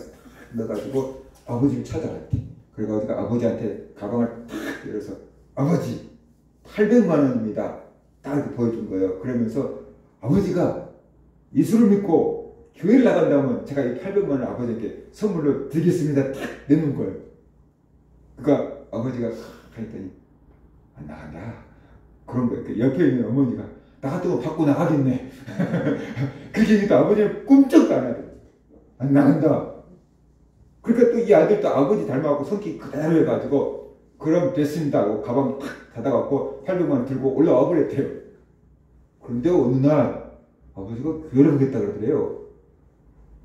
넣어가지고 아버지를 찾아갔대. 그래가지고 아버지한테 가방을 탁 열어서 아버지 800만 원입니다. 딱 이렇게 보여준 거예요. 그러면서 아버지가 예수를 믿고 교회를 나간다면 제가 이 800만 원 아버지에게 선물로 드리겠습니다. 딱 내놓은 거예요. 그러니까 아버지가 했더니 안 나간다. 그런 거예요. 그 옆에 있는 어머니가 나 같은 거 받고 나가겠네. 그렇게 얘기했다. 아버지는 꿈쩍도 안 하대. 안 나간다. 그러니까 또 이 아들도 아버지 닮아갖고 성격이 그대로 해가지고 그럼 됐습니다 하고 가방 탁 닫아갖고 800만 원 들고 올라와 버렸대요. 그런데 어느 날 아버지가 교회를 가겠다 그러더래요.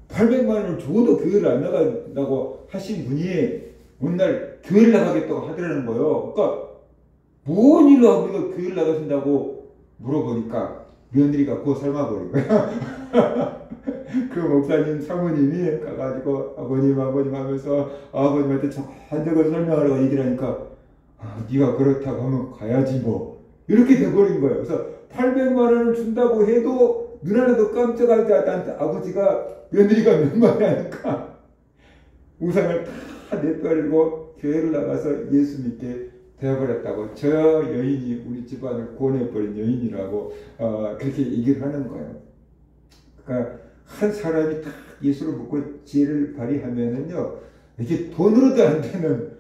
800만 원을 주고도 교회를 안 나간다고 하신 분이 어느 날 교회를 나가겠다고 하더라는 거예요. 그러니까 뭔 일로 아버지가 교회를 나가신다고 물어보니까 며느리가 그거 삶아버린 거야. 그 목사님 사모님이 가가지고 아버님 하면서 아버님한테 저한적을 설명하라고 얘기를 하니까 네가 그렇다고 하면 가야지 뭐 이렇게 돼버린 거예요. 그래서 800만 원을 준다고 해도 눈 하나도 깜짝하지 않았던 아버지가 며느리가 몇 마디 하니까 우상을 다 내버리고 교회를 나가서 예수 믿게 되어버렸다고. 저 여인이 우리 집안을 구원해버린 여인이라고 그렇게 얘기를 하는 거예요. 그러니까 한 사람이 딱 예수를 믿고 지혜를 발휘하면은요, 이게 돈으로도 안 되는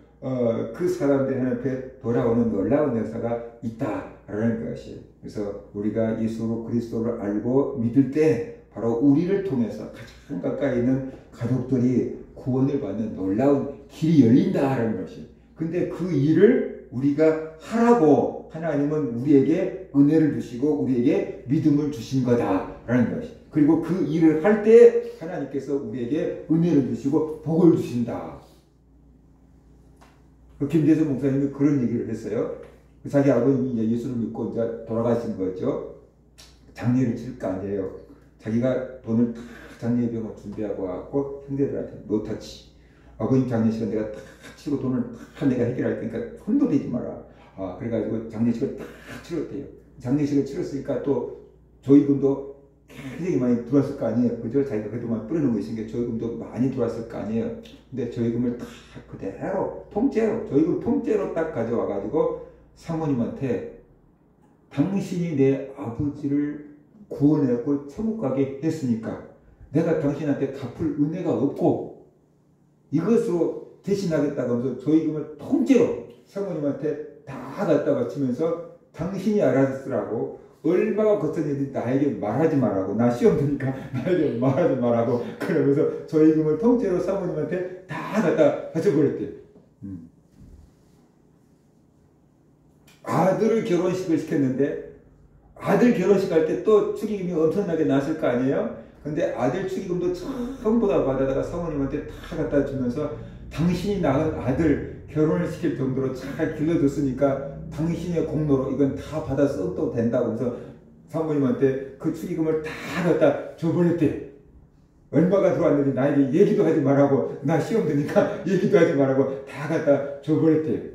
그 사람들한테 돌아오는 놀라운 역사가 있다라는 것이. 그래서 우리가 예수 그리스도를 알고 믿을 때 바로 우리를 통해서 가장 가까이 있는 가족들이 구원을 받는 놀라운 길이 열린다라는 것이. 근데 그 일을 우리가 하라고 아니고 하나님은 우리에게 은혜를 주시고 우리에게 믿음을 주신 거다라는 것이. 그리고 그 일을 할 때 하나님께서 우리에게 은혜를 주시고 복을 주신다. 김대성 목사님이 그런 얘기를 했어요. 자기 아버님이 이제 예수를 믿고 이제 돌아가신 거죠. 장례를 칠 거 아니에요. 자기가 돈을 다 장례비용을 준비하고 와갖고 형제들한테 노타치. 아버님 장례식은 내가 다 치고 돈을 다 내가 해결할 테니까 손도 대지 마라. 그래가지고 장례식을 다 치렀대요. 장례식을 치렀으니까 또 조의금도 굉장히 많이 들어왔을 거 아니에요. 그죠? 자기가 그동안 뿌려놓은 거 있으니까 조의금도 많이 들어왔을 거 아니에요. 근데 조의금을 다 그대로 통째로, 조의금 통째로 딱 가져와가지고 사모님한테 당신이 내 아버지를 구원했고 천국 가게 했으니까 내가 당신한테 갚을 은혜가 없고 이것으로 대신하겠다고 하면서 조의금을 통째로 사모님한테 다 갖다 바치면서 당신이 알아서 쓰라고, 얼마가 거쳤는지 나에게 말하지 말라고, 나 시험 드니까 나에게 말하지 말라고 그러면서 조의금을 통째로 사모님한테 다 갖다 바쳐버렸대. 아들을 결혼식을 시켰는데 아들 결혼식 할 때 또 축의금이 엄청나게 났을 거 아니에요? 근데 아들 축의금도 전부 다 받아다가 사모님한테 다 갖다 주면서 당신이 낳은 아들 결혼을 시킬 정도로 잘 길러줬으니까 당신의 공로로 이건 다 받아 써도 된다고 해서 사모님한테 그 축의금을 다 갖다 줘버렸대. 얼마가 들어왔는지 나에게 얘기도 하지 말라고, 나 시험 드니까 얘기도 하지 말라고 다 갖다 줘버렸대.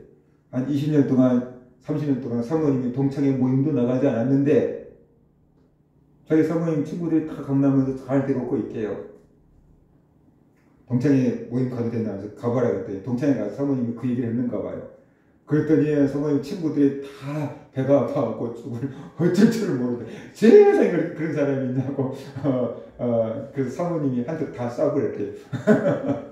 한 20년 동안 30년 동안 사모님이 동창회 모임도 나가지 않았는데 자기 사모님 친구들이 다 강남에서 잘 데리고 있게요. 동창회 모임 가도 된다면서 가봐라 그랬더니 동창회 가서 사모님이 그 얘기를 했는가 봐요. 그랬더니 사모님 친구들이 다 배가 아파갖고 죽을 어쩔 줄을 모르는데 세상에 그런 사람이 있냐고 그래서 사모님이 한턱 다 쏴버렸대요.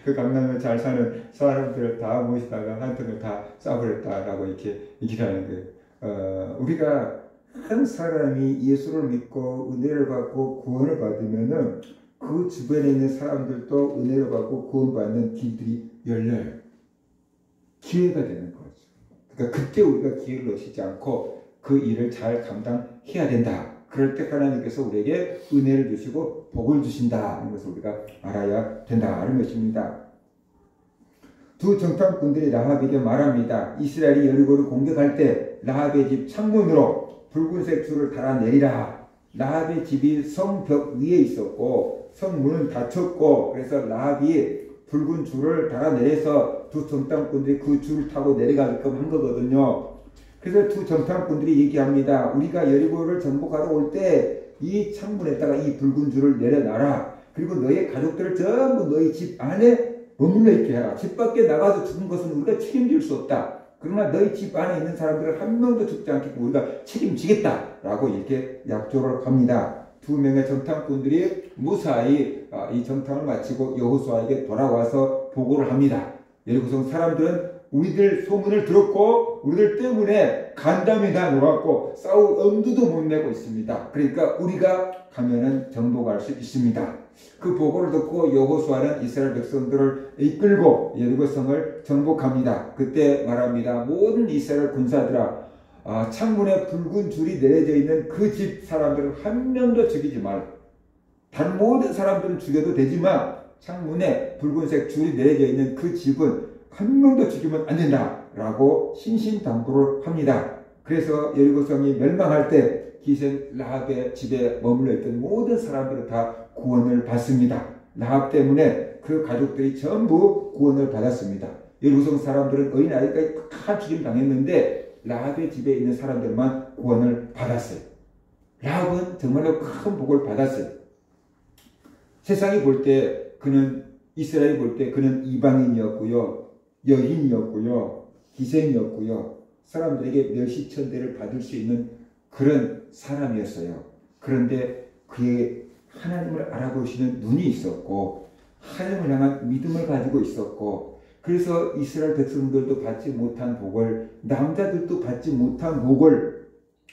그 강남에 잘 사는 사람들을 다 모시다가 한턱을 다 쏴버렸다라고 이렇게 얘기를 하는 거예요. 우리가 한 사람이 예수를 믿고 은혜를 받고 구원을 받으면은 그 주변에 있는 사람들도 은혜를 받고 구원받는 길들이 열려요. 기회가 되는 거죠. 그러니까 그때 우리가 기회를 놓치지 않고 그 일을 잘 감당해야 된다. 그럴 때 하나님께서 우리에게 은혜를 주시고 복을 주신다는 것을 우리가 알아야 된다는 것입니다. 두 정탐꾼들이 라합에게 말합니다. 이스라엘이 여리고를 공격할 때 라합의 집 창문으로 붉은색 줄을 달아내리라. 라합의 집이 성벽 위에 있었고 성문은 닫혔고 그래서 라합이 붉은 줄을 달아내려서 두 정탐꾼들이 그 줄을 타고 내려가게끔 한 거거든요. 그래서 두 정탐꾼들이 얘기합니다. 우리가 여리고를 정복하러 올 때 이 창문에다가 이 붉은 줄을 내려놔라. 그리고 너의 가족들을 전부 너희 집 안에 머물러 있게 해라. 집 밖에 나가서 죽은 것은 우리가 책임질 수 없다. 그러나 너희 집 안에 있는 사람들을 한 명도 죽지 않게 우리가 책임지겠다. 라고 이렇게 약조를 합니다. 두 명의 정탐꾼들이 무사히 이 정탐을 마치고 여호수아에게 돌아와서 보고를 합니다. 여리고성 사람들은 우리들 소문을 들었고 우리들 때문에 간담이 다 녹았고 싸울 엄두도 못 내고 있습니다. 그러니까 우리가 가면은 정복할 수 있습니다. 그 보고를 듣고 여호수아는 이스라엘 백성들을 이끌고 여리고성을 정복합니다. 그때 말합니다. 모든 이스라엘 군사들아, 창문에 붉은 줄이 내려져 있는 그 집 사람들을 한 명도 죽이지 말. 다른 모든 사람들은 죽여도 되지만 창문에 붉은색 줄이 내려져 있는 그 집은 한 명도 죽이면 안 된다 라고 신신당부를 합니다. 그래서 여리고성이 멸망할 때 기생 라합의 집에 머물러 있던 모든 사람들은 다 구원을 받습니다. 라합 때문에 그 가족들이 전부 구원을 받았습니다. 여리고성 사람들은 어린아이까지 다 죽임 당했는데 라합의 집에 있는 사람들만 구원을 받았어요. 라합은 정말로 큰 복을 받았어요. 세상이 볼 때 그는, 이스라엘이 볼 때 그는 이방인이었고요, 여인이었고요, 기생이었고요, 사람들에게 멸시천대를 받을 수 있는 그런 사람이었어요. 그런데 그의 하나님을 알아보시는 눈이 있었고 하나님을 향한 믿음을 가지고 있었고, 그래서 이스라엘 백성들도 받지 못한 복을, 남자들도 받지 못한 복을,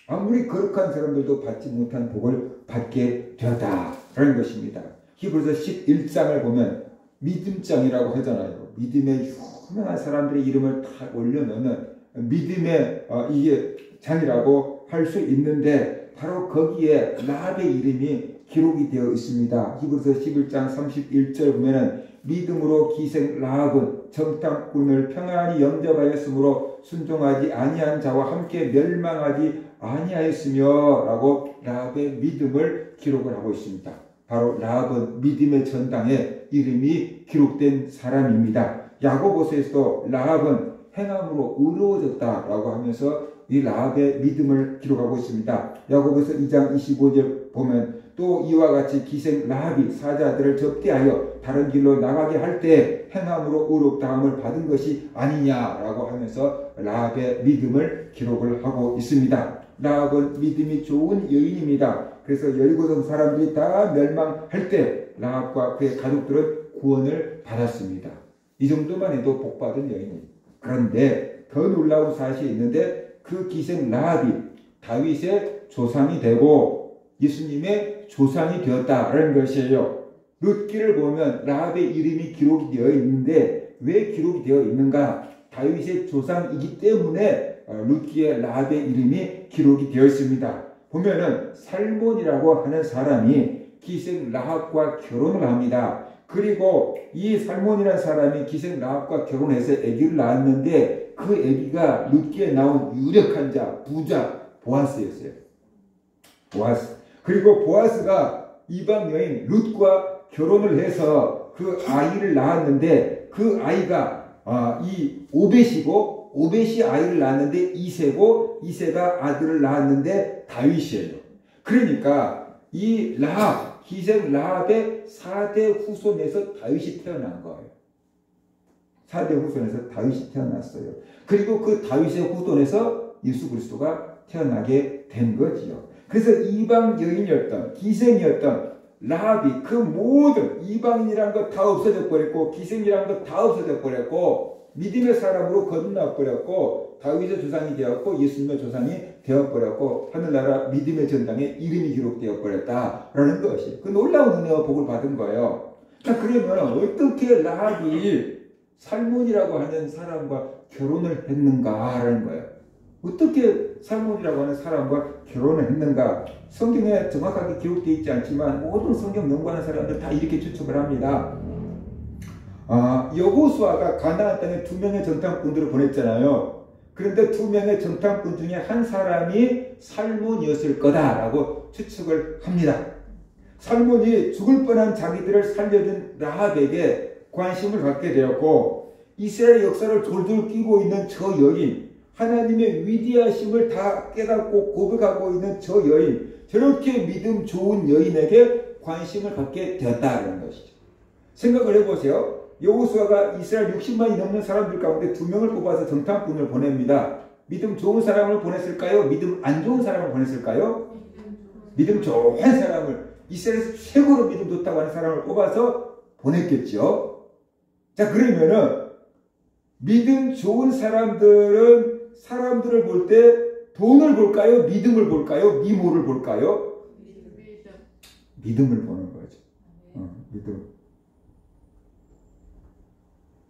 아무리 거룩한 사람들도 받지 못한 복을 받게 되었다라는 것입니다. 히브리서 11장을 보면 믿음장이라고 하잖아요. 믿음의 유명한 사람들의 이름을 다 올려놓으면 믿음의 이게 장이라고 할 수 있는데 바로 거기에 라합의 이름이 기록이 되어 있습니다. 히브리서 11장 31절 보면은 믿음으로 기생 라합은 정탐꾼을 평안히 영접하였으므로 순종하지 아니한 자와 함께 멸망하지 아니하였으며 라고 라합의 믿음을 기록을 하고 있습니다. 바로 라합은 믿음의 전당에 이름이 기록된 사람입니다. 야고보서에서도 라합은 행함으로 의로워졌다라고 하면서 이 라합의 믿음을 기록하고 있습니다. 야고보서 2장 25절 보면 또 이와 같이 기생 라합이 사자들을 접대하여 다른 길로 나가게 할 때 행함으로 의롭다함을 받은 것이 아니냐라고 하면서 라합의 믿음을 기록을 하고 있습니다. 라합은 믿음이 좋은 여인입니다. 그래서 여리고성 사람들이 다 멸망할 때 라합과 그의 가족들은 구원을 받았습니다. 이 정도만 해도 복받은 여인입니다. 그런데 더 놀라운 사실이 있는데 그 기생 라합이 다윗의 조상이 되고 예수님의 조상이 되었다라는 것이에요. 룻기를 보면 라합의 이름이 기록이 되어 있는데 왜 기록이 되어 있는가? 다윗의 조상이기 때문에 룻기에 라합의 이름이 기록이 되어 있습니다. 보면은 살몬이라고 하는 사람이 기생 라합과 결혼을 합니다. 그리고 이 살몬이라는 사람이 기생 라합과 결혼해서 아기를 낳았는데 그 아기가 룻기에 나온 유력한 자, 부자 보아스였어요. 보아스. 그리고 보아스가 이방 여인 룻과 결혼을 해서 그 아이를 낳았는데 그 아이가 이 오벳이고 오벳이 아이를 낳았는데 이세고 이세가 아들을 낳았는데 다윗이에요. 그러니까 이 라합, 기생 라합의 4대 후손에서 다윗이 태어난 거예요. 4대 후손에서 다윗이 태어났어요. 그리고 그 다윗의 후손에서 예수 그리스도가 태어나게 된 거지요. 그래서 이방 여인이었던 기생이었던 라합이 그 모든 이방인이라는 거 다 없어져 버렸고 기생이라는 거 다 없어져 버렸고 믿음의 사람으로 거듭나 버렸고 다윗의 조상이 되었고 예수님의 조상이 되어버렸고 하늘나라 믿음의 전당에 이름이 기록되어 버렸다라는 것이 그 놀라운 은혜와 복을 받은 거예요. 자, 그러면 어떻게 라합이 살몬이라고 하는 사람과 결혼을 했는가라는 거예요. 어떻게 살몬이라고 하는 사람과 결혼을 했는가? 성경에 정확하게 기록되어 있지 않지만 모든 성경 연구하는 사람들 다 이렇게 추측을 합니다. 여호수아가 가나안 땅에 2명의 정탐꾼들을 보냈잖아요. 그런데 2명의 정탐꾼 중에 한 사람이 살몬이었을 거다라고 추측을 합니다. 살몬이 죽을 뻔한 자기들을 살려준 라합에게 관심을 갖게 되었고 이스라엘 역사를 졸졸 끼고 있는 저 여인, 하나님의 위대하심을 다 깨닫고 고백하고 있는 저 여인, 저렇게 믿음 좋은 여인에게 관심을 갖게 되었다는 것이죠. 생각을 해보세요. 여호수아가 이스라엘 60만이 넘는 사람들 가운데 2명을 뽑아서 정탐꾼을 보냅니다. 믿음 좋은 사람을 보냈을까요? 믿음 안 좋은 사람을 보냈을까요? 믿음 좋은 사람을, 이스라엘에서 최고로 믿음 좋다고 하는 사람을 뽑아서 보냈겠죠. 자, 그러면은 믿음 좋은 사람들은 사람들을 볼 때 돈을 볼까요? 믿음을 볼까요? 미모를 볼까요? 믿음을 보는 거죠. 믿음.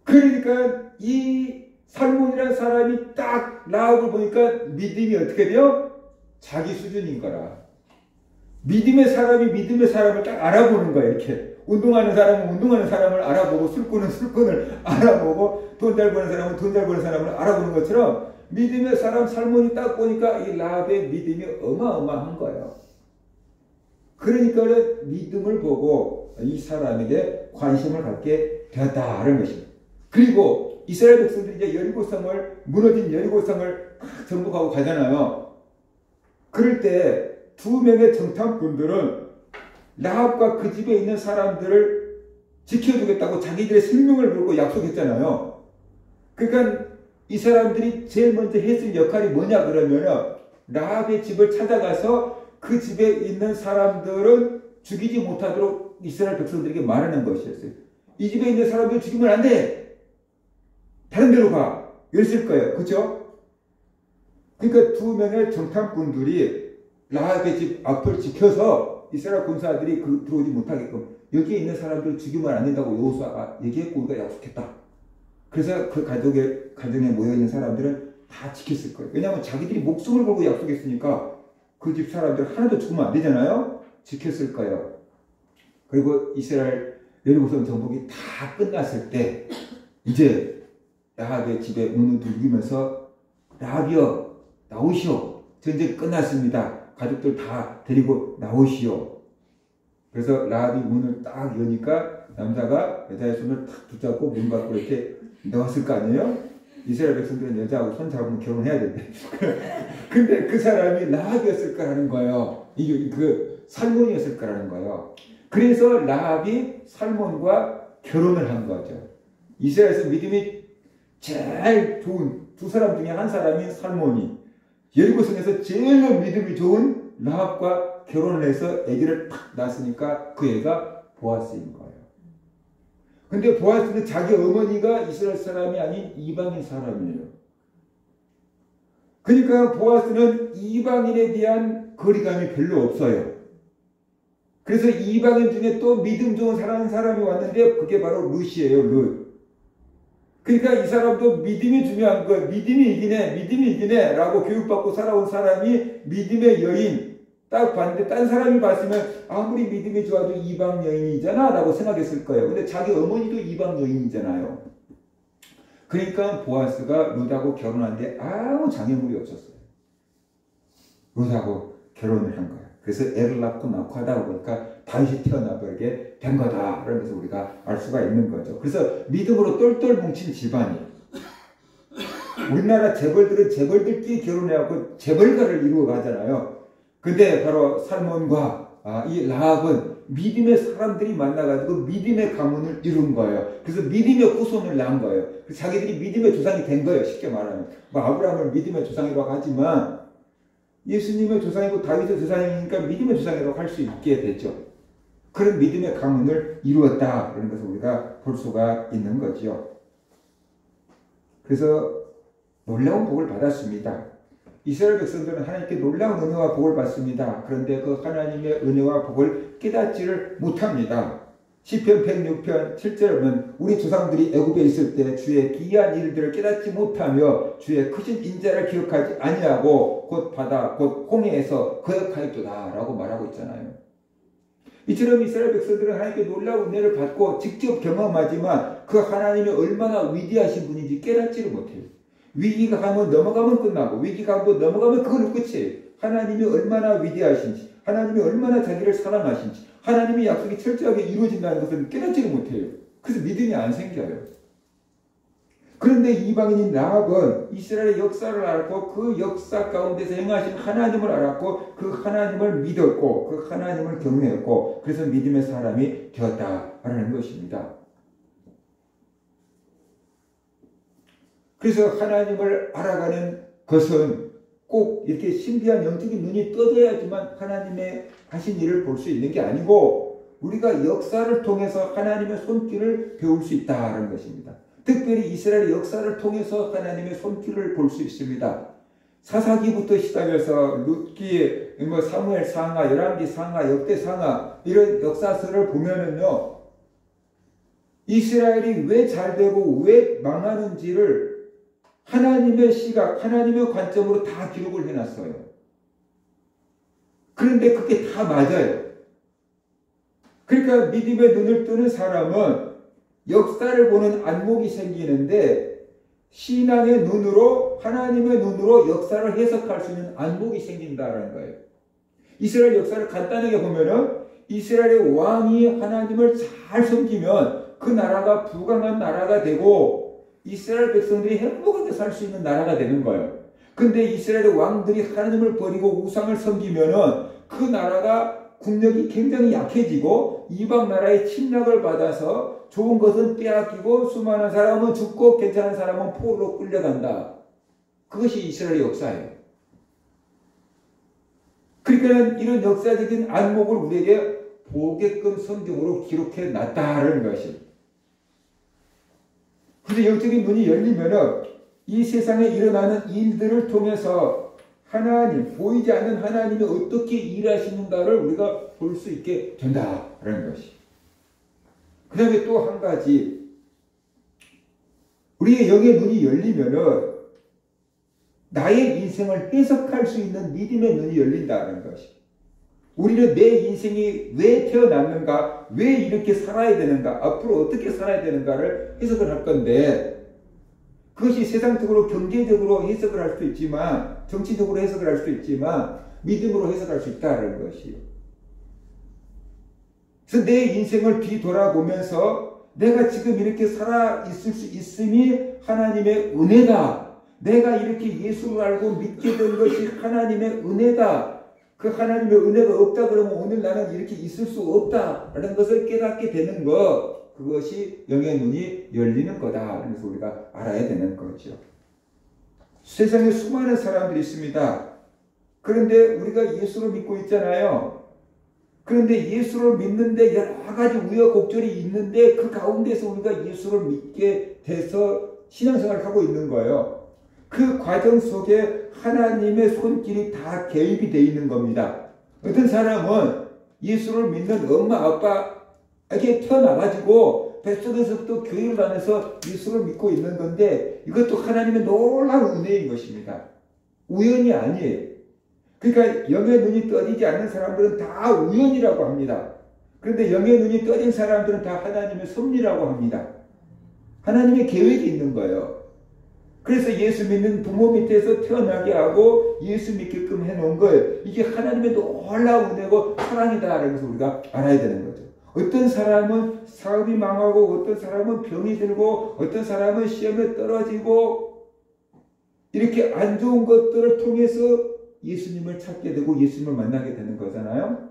그러니까 이 살몬이라는 사람이 딱 라합을 보니까 믿음이 어떻게 돼요? 자기 수준인 거라. 믿음의 사람이 믿음의 사람을 딱 알아보는 거야. 이렇게 운동하는 사람은 운동하는 사람을 알아보고 술꾼은 술꾼을 알아보고 돈 잘 버는 사람은 돈 잘 버는 사람을 알아보는 것처럼 믿음의 사람 살몬이 딱 보니까 이 라합의 믿음이 어마어마한 거예요. 그러니까 믿음을 보고 이 사람에게 관심을 갖게 되었다는 것입니다. 그리고 이스라엘 백성들이 이제 여리고성을, 무너진 여리고성을 정복하고 가잖아요. 그럴 때 2명의 정탐꾼들은 라합과 그 집에 있는 사람들을 지켜주겠다고 자기들의 생명을 걸고 약속했잖아요. 그러니까 이 사람들이 제일 먼저 했을 역할이 뭐냐 그러면 라합의 집을 찾아가서 그 집에 있는 사람들은 죽이지 못하도록 이스라엘 백성들에게 말하는 것이었어요. 이 집에 있는 사람들 죽이면 안 돼. 다른 데로 가. 이랬을 거예요. 그렇죠? 그러니까 2명의 정탐꾼들이 라합의 집 앞을 지켜서 이스라엘 군사들이 들어오지 못하게끔 여기에 있는 사람들 죽이면 안 된다고 여호수아가 얘기했고 우리가 약속했다. 그래서 그 가정에 모여있는 사람들은 다 지켰을 거예요. 왜냐하면 자기들이 목숨을 걸고 약속했으니까 그 집 사람들 하나도 죽으면 안 되잖아요. 지켰을 거예요. 그리고 이스라엘 여리고성 정복이 다 끝났을 때 이제 라합의 집에 문을 두드리면서 라합이여 나오시오. 전쟁 끝났습니다. 가족들 다 데리고 나오시오. 그래서 라합이 문을 딱 여니까 남자가 여자의 손을 탁 붙잡고 문 밖으로 이렇게 나왔을 거 아니에요? 이스라엘 백성들은 여자하고 손 잡으면 결혼해야 된대. 근데 그 사람이 라합이었을 거라는 거예요. 이게 살몬이었을 거라는 거예요. 그래서 라합이 살몬과 결혼을 한 거죠. 이스라엘에서 믿음이 제일 좋은 두 사람 중에 한 사람인 살몬이 여리고성에서 제일 믿음이 좋은 라합과 결혼을 해서 아기를 탁 낳았으니까 그 애가 보아스인 거예요. 근데 보아스는 자기 어머니가 이스라엘 사람이 아닌 이방인 사람이에요. 그러니까 보아스는 이방인에 대한 거리감이 별로 없어요. 그래서 이방인 중에 또 믿음 좋은 사람이 왔는데 그게 바로 룻이에요. 룻. 그러니까 이 사람도 믿음이 중요한 거예요. 믿음이 이기네 라고 교육받고 살아온 사람이 믿음의 여인 딱 봤는데 딴 사람이 봤으면 아무리 믿음이 좋아도 이방 여인이잖아 라고 생각했을 거예요. 근데 자기 어머니도 이방 여인이잖아요. 그러니까 보아스가 룻하고 결혼하는데 아무 장애물이 없었어요. 룻하고 결혼을 한 거예요. 그래서 애를 낳고 하다 보니까 다윗이 태어나버리게 된 거다. 그러면서 우리가 알 수가 있는 거죠. 그래서 믿음으로 똘똘 뭉친 집안이에요. 우리나라 재벌들은 재벌들끼리 결혼해갖고 재벌가를 이루어 가잖아요. 근데 바로 살몬과 이 라합은 믿음의 사람들이 만나가지고 믿음의 가문을 이룬 거예요. 그래서 믿음의 후손을 낳은 거예요. 그래서 자기들이 믿음의 조상이 된 거예요. 쉽게 말하면. 아브라함을 믿음의 조상이라고 하지만 예수님의 조상이고 다윗의 조상이니까 믿음의 조상이라고 할 수 있게 됐죠. 그런 믿음의 가문을 이루었다. 그런 것을 우리가 볼 수가 있는 거죠. 그래서 놀라운 복을 받았습니다. 이스라엘 백성들은 하나님께 놀라운 은혜와 복을 받습니다. 그런데 그 하나님의 은혜와 복을 깨닫지를 못합니다. 시편 106편 7절에 보면 우리 조상들이 애굽에 있을 때 주의 기이한 일들을 깨닫지 못하며 주의 크신 인자를 기억하지 아니하고 곧 바다 곧 홍해에서 거역하였도다 라고 말하고 있잖아요. 이처럼 이스라엘 백성들은 하나님께 놀라운 은혜를 받고 직접 경험하지만 그 하나님이 얼마나 위대하신 분인지 깨닫지를 못해요. 위기가 가면 넘어가면 끝나고 위기가 한번 넘어가면 그걸로 끝이에요. 하나님이 얼마나 위대하신지 하나님이 얼마나 자기를 사랑하신지 하나님의 약속이 철저하게 이루어진다는 것을 깨닫지를 못해요. 그래서 믿음이 안 생겨요. 그런데 이방인인 라합은 이스라엘의 역사를 알았고 그 역사 가운데서 행하신 하나님을 알았고 그 하나님을 믿었고 그 하나님을 경외했고 그래서 믿음의 사람이 되었다라는 것입니다. 그래서 하나님을 알아가는 것은 꼭 이렇게 신비한 영적인 눈이 떠져야지만 하나님의 하신 일을 볼 수 있는 게 아니고 우리가 역사를 통해서 하나님의 손길을 배울 수 있다는 것입니다. 특별히 이스라엘 역사를 통해서 하나님의 손길을 볼 수 있습니다. 사사기부터 시작해서 룻기, 사무엘 상하, 열왕기 상하, 역대 상하 이런 역사서를 보면은요 이스라엘이 왜 잘되고 왜 망하는지를 하나님의 시각, 하나님의 관점으로 다 기록을 해놨어요. 그런데 그게 다 맞아요. 그러니까 믿음의 눈을 뜨는 사람은 역사를 보는 안목이 생기는데 신앙의 눈으로 하나님의 눈으로 역사를 해석할 수 있는 안목이 생긴다는 거예요. 이스라엘 역사를 간단하게 보면은 이스라엘의 왕이 하나님을 잘 섬기면 그 나라가 부강한 나라가 되고 이스라엘 백성들이 행복하게 살 수 있는 나라가 되는 거예요. 근데 이스라엘의 왕들이 하나님을 버리고 우상을 섬기면은 그 나라가 국력이 굉장히 약해지고 이방 나라의 침략을 받아서 좋은 것은 빼앗기고 수많은 사람은 죽고 괜찮은 사람은 포로로 끌려간다. 그것이 이스라엘의 역사예요. 그러니까 이런 역사적인 안목을 우리에게 보게끔 성경으로 기록해 놨다는 것입니다. 그래서 영적인 눈이 열리면은 이 세상에 일어나는 일들을 통해서 하나님, 보이지 않는 하나님이 어떻게 일하시는가를 우리가 볼 수 있게 된다라는 것이. 그 다음에 또 한 가지, 우리의 영의 눈이 열리면은 나의 인생을 해석할 수 있는 믿음의 눈이 열린다는 것이. 우리는 내 인생이 왜 태어났는가, 왜 이렇게 살아야 되는가, 앞으로 어떻게 살아야 되는가를 해석을 할 건데, 그것이 세상적으로 경제적으로 해석을 할 수도 있지만, 정치적으로 해석을 할 수도 있지만, 믿음으로 해석할 수 있다는 것이요. 그래서 내 인생을 뒤돌아보면서 내가 지금 이렇게 살아 있을 수 있음이 하나님의 은혜다. 내가 이렇게 예수를 알고 믿게 된 것이 하나님의 은혜다. 그 하나님의 은혜가 없다 그러면 오늘 나는 이렇게 있을 수 없다라는 것을 깨닫게 되는 것, 그것이 영의 눈이 열리는 거다. 그래서 우리가 알아야 되는 거죠. 세상에 수많은 사람들이 있습니다. 그런데 우리가 예수를 믿고 있잖아요. 그런데 예수를 믿는데 여러 가지 우여곡절이 있는데 그 가운데서 우리가 예수를 믿게 돼서 신앙생활을 하고 있는 거예요. 그 과정 속에 하나님의 손길이 다 개입이 되어 있는 겁니다. 어떤 사람은 예수를 믿는 엄마 아빠에게 태어나가지고 뱃속에서부터 교육을 하면서 예수를 믿고 있는 건데 이것도 하나님의 놀라운 은혜인 것입니다. 우연이 아니에요. 그러니까 영의 눈이 떠지지 않는 사람들은 다 우연이라고 합니다. 그런데 영의 눈이 떠진 사람들은 다 하나님의 섭리라고 합니다. 하나님의 계획이 있는 거예요. 그래서 예수 믿는 부모 밑에서 태어나게 하고 예수 믿게끔 해놓은 거예요. 이게 하나님의 놀라운 은혜고 사랑이다. 그래서 우리가 알아야 되는 거죠. 어떤 사람은 사업이 망하고 어떤 사람은 병이 들고 어떤 사람은 시험에 떨어지고 이렇게 안 좋은 것들을 통해서 예수님을 찾게 되고 예수님을 만나게 되는 거잖아요.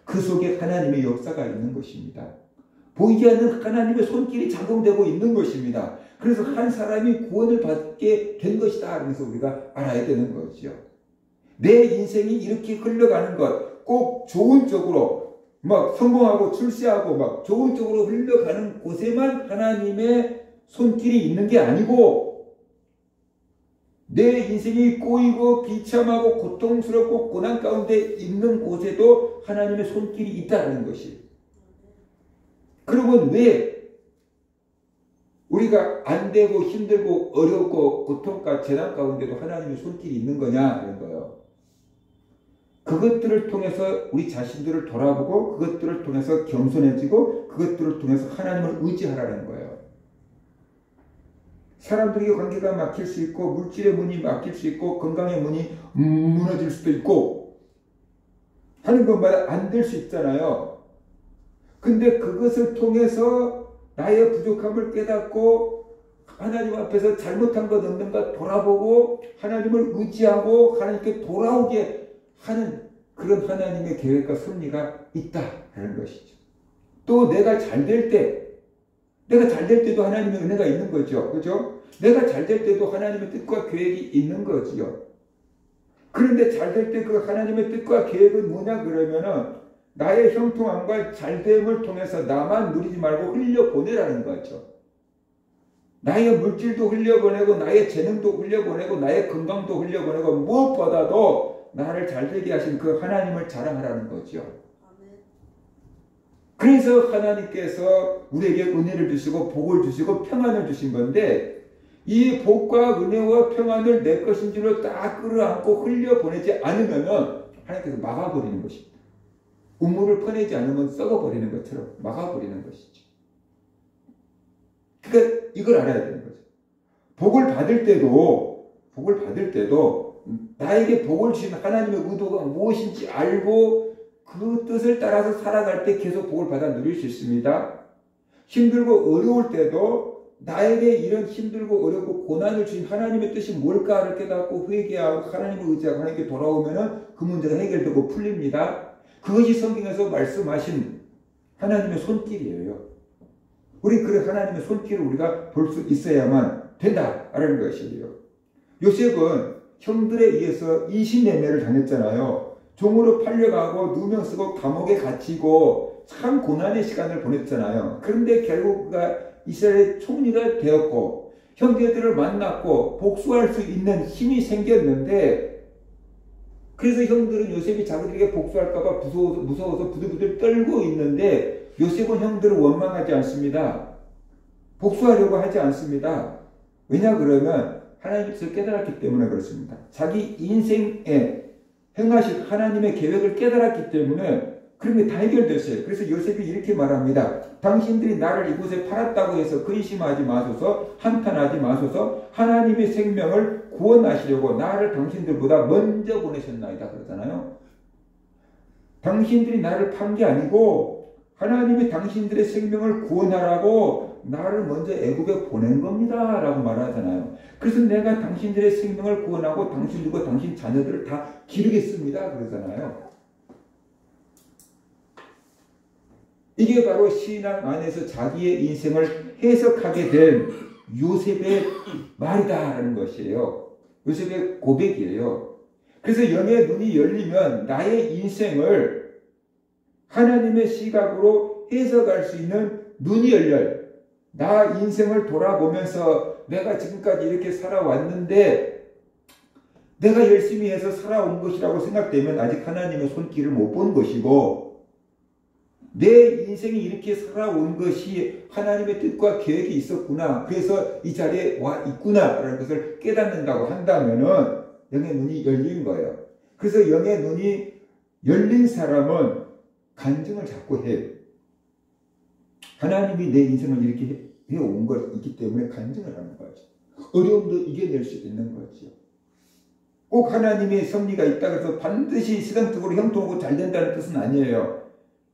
그 속에 하나님의 역사가 있는 것입니다. 보이지 않는 하나님의 손길이 작용되고 있는 것입니다. 그래서 한 사람이 구원을 받게 된 것이다. 그래서 우리가 알아야 되는 거죠. 내 인생이 이렇게 흘러가는 것, 꼭 좋은 쪽으로 막 성공하고 출세하고 막 좋은 쪽으로 흘러가는 곳에만 하나님의 손길이 있는 게 아니고 내 인생이 꼬이고 비참하고 고통스럽고 고난 가운데 있는 곳에도 하나님의 손길이 있다는 것이. 그러면 왜 우리가 안 되고 힘들고 어렵고 고통과 재난 가운데도 하나님의 손길이 있는 거냐 그런 거예요. 그것들을 통해서 우리 자신들을 돌아보고 그것들을 통해서 겸손해지고 그것들을 통해서 하나님을 의지하라는 거예요. 사람들에게 관계가 막힐 수 있고 물질의 문이 막힐 수 있고 건강의 문이 무너질 수도 있고 하는 것마다 안 될 수 있잖아요. 근데 그것을 통해서 나의 부족함을 깨닫고 하나님 앞에서 잘못한 것 없는가 돌아보고 하나님을 의지하고 하나님께 돌아오게 하는 그런 하나님의 계획과 섭리가 있다라는 것이죠. 또 내가 잘 될 때도 하나님의 은혜가 있는 거죠. 그죠? 내가 잘 될 때도 하나님의 뜻과 계획이 있는 거지요. 그런데 잘 될 때 그 하나님의 뜻과 계획은 뭐냐 그러면은 나의 형통함과 잘됨을 통해서 나만 누리지 말고 흘려보내라는 거죠. 나의 물질도 흘려보내고 나의 재능도 흘려보내고 나의 건강도 흘려보내고 무엇보다도 나를 잘되게 하신 그 하나님을 자랑하라는 거죠. 그래서 하나님께서 우리에게 은혜를 주시고 복을 주시고 평안을 주신 건데 이 복과 은혜와 평안을 내 것인 줄로 딱 끌어안고 흘려보내지 않으면 하나님께서 막아버리는 것입니다. 우물을 퍼내지 않으면 썩어버리는 것처럼 막아버리는 것이죠. 그러니까 이걸 알아야 되는 거죠. 복을 받을 때도 나에게 복을 주신 하나님의 의도가 무엇인지 알고 그 뜻을 따라서 살아갈 때 계속 복을 받아 누릴 수 있습니다. 힘들고 어려울 때도 나에게 이런 힘들고 어렵고 고난을 주신 하나님의 뜻이 뭘까를 깨닫고 회개하고 하나님을 의지하고 하나님께 돌아오면 그 문제가 해결되고 풀립니다. 그것이 성경에서 말씀하신 하나님의 손길이에요. 우리 그 하나님의 손길을 우리가 볼 수 있어야만 된다라는 것이에요. 요셉은 형들에 의해서 이신매매를 당했잖아요. 종으로 팔려가고 누명 쓰고 감옥에 갇히고 참 고난의 시간을 보냈잖아요. 그런데 결국 이스라엘의 총리가 되었고 형제들을 만났고 복수할 수 있는 힘이 생겼는데 그래서 형들은 요셉이 자기들에게 복수할까봐 무서워서 부들부들 떨고 있는데 요셉은 형들을 원망하지 않습니다. 복수하려고 하지 않습니다. 왜냐 그러면 하나님의 뜻을 깨달았기 때문에 그렇습니다. 자기 인생에 행하실 하나님의 계획을 깨달았기 때문에 그런 게 다 해결됐어요. 그래서 요셉이 이렇게 말합니다. 당신들이 나를 이곳에 팔았다고 해서 근심하지 마소서, 한탄하지 마소서, 하나님의 생명을 구원하시려고 나를 당신들보다 먼저 보내셨나이다 그러잖아요. 당신들이 나를 판 게 아니고 하나님이 당신들의 생명을 구원하라고 나를 먼저 애굽에 보낸 겁니다 라고 말하잖아요. 그래서 내가 당신들의 생명을 구원하고 당신들과 당신 자녀들을 다 기르겠습니다 그러잖아요. 이게 바로 신앙 안에서 자기의 인생을 해석하게 된 요셉의 말이다라는 것이에요. 요셉의 고백이에요. 그래서 영의 눈이 열리면 나의 인생을 하나님의 시각으로 해석할 수 있는 눈이 열려요. 나 인생을 돌아보면서 내가 지금까지 이렇게 살아왔는데 내가 열심히 해서 살아온 것이라고 생각되면 아직 하나님의 손길을 못 본 것이고, 내 인생이 이렇게 살아온 것이 하나님의 뜻과 계획이 있었구나, 그래서 이 자리에 와 있구나 라는 것을 깨닫는다고 한다면은 영의 눈이 열린 거예요. 그래서 영의 눈이 열린 사람은 간증을 자꾸 해요. 하나님이 내 인생을 이렇게 해온 것이기 때문에 간증을 하는 거죠. 어려움도 이겨낼 수 있는 거죠. 꼭 하나님의 섭리가 있다 그래서 반드시 세상적으로 형통하고 잘 된다는 뜻은 아니에요.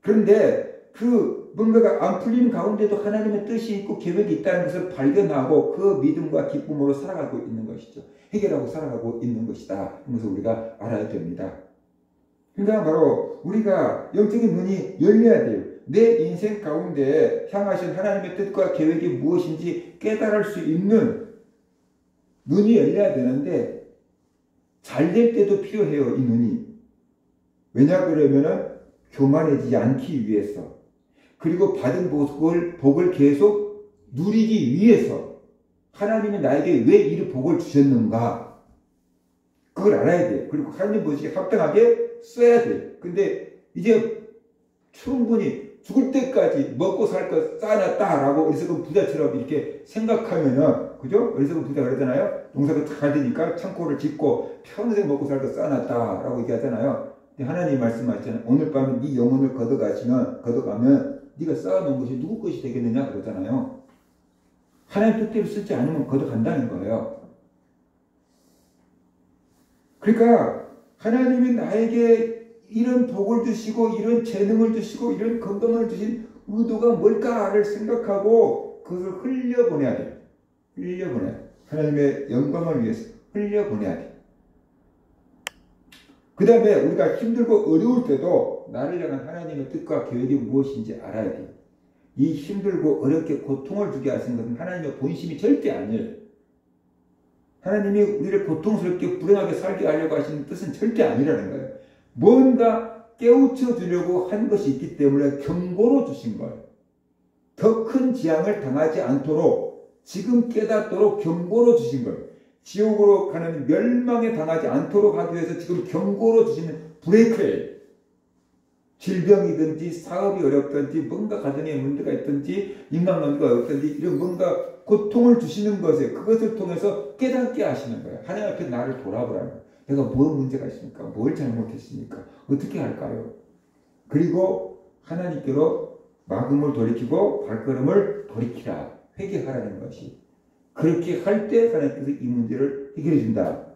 그런데 그 뭔가가 안 풀리는 가운데도 하나님의 뜻이 있고 계획이 있다는 것을 발견하고 그 믿음과 기쁨으로 살아가고 있는 것이죠. 해결하고 살아가고 있는 것이다. 그래서 우리가 알아야 됩니다. 그러니까 바로 우리가 영적인 눈이 열려야 돼요. 내 인생 가운데 향하신 하나님의 뜻과 계획이 무엇인지 깨달을 수 있는 눈이 열려야 되는데 잘 될 때도 필요해요. 이 눈이. 왜냐 그러면은 교만해지지 않기 위해서, 그리고 받은 복을 계속 누리기 위해서 하나님이 나에게 왜 이 복을 주셨는가 그걸 알아야 돼요. 그리고 하나님 보시기에 합당하게 써야 돼요. 근데 이제 충분히 죽을 때까지 먹고 살 거 쌓아놨다라고 어리석은 부자처럼 이렇게 생각하면은, 그죠? 어리석은 부자 그러잖아요. 농사가 잘 되니까 창고를 짓고 평생 먹고 살 거 쌓아놨다라고 얘기하잖아요. 하나님 말씀하시잖아요. 오늘 밤에 네 영혼을 걷어가면 네가 쌓아놓은 것이 누구 것이 되겠느냐 그러잖아요. 하나님 뜻대로 쓰지 않으면 걷어간다는 거예요. 그러니까 하나님이 나에게 이런 복을 주시고 이런 재능을 주시고 이런 건강을 주신 의도가 뭘까를 생각하고 그것을 흘려보내야 돼요. 흘려보내야 돼요. 하나님의 영광을 위해서 흘려보내야 돼요. 그 다음에 우리가 힘들고 어려울 때도 나를 향한 하나님의 뜻과 계획이 무엇인지 알아야 돼요. 이 힘들고 어렵게 고통을 주게 하시는 것은 하나님의 본심이 절대 아니에요. 하나님이 우리를 고통스럽게 불행하게 살게 하려고 하시는 뜻은 절대 아니라는 거예요. 뭔가 깨우쳐 주려고 한 것이 있기 때문에 경고로 주신 거예요. 더 큰 재앙을 당하지 않도록 지금 깨닫도록 경고로 주신 거예요. 지옥으로 가는 멸망에 당하지 않도록 하기 위해서 지금 경고로 주시는 브레이크예요. 질병이든지 사업이 어렵든지 뭔가 가정에 문제가 있든지 인간관계가 어렵든지 이런 뭔가 고통을 주시는 것에 그것을 통해서 깨닫게 하시는 거예요. 하나님 앞에 나를 돌아보라는 거예요. 내가 무슨 문제가 있습니까? 뭘 잘못했습니까? 어떻게 할까요? 그리고 하나님께로 마음을 돌이키고 발걸음을 돌이키라. 회개하라는 것이. 그렇게 할 때 하나님께서 이 문제를 해결해 준다.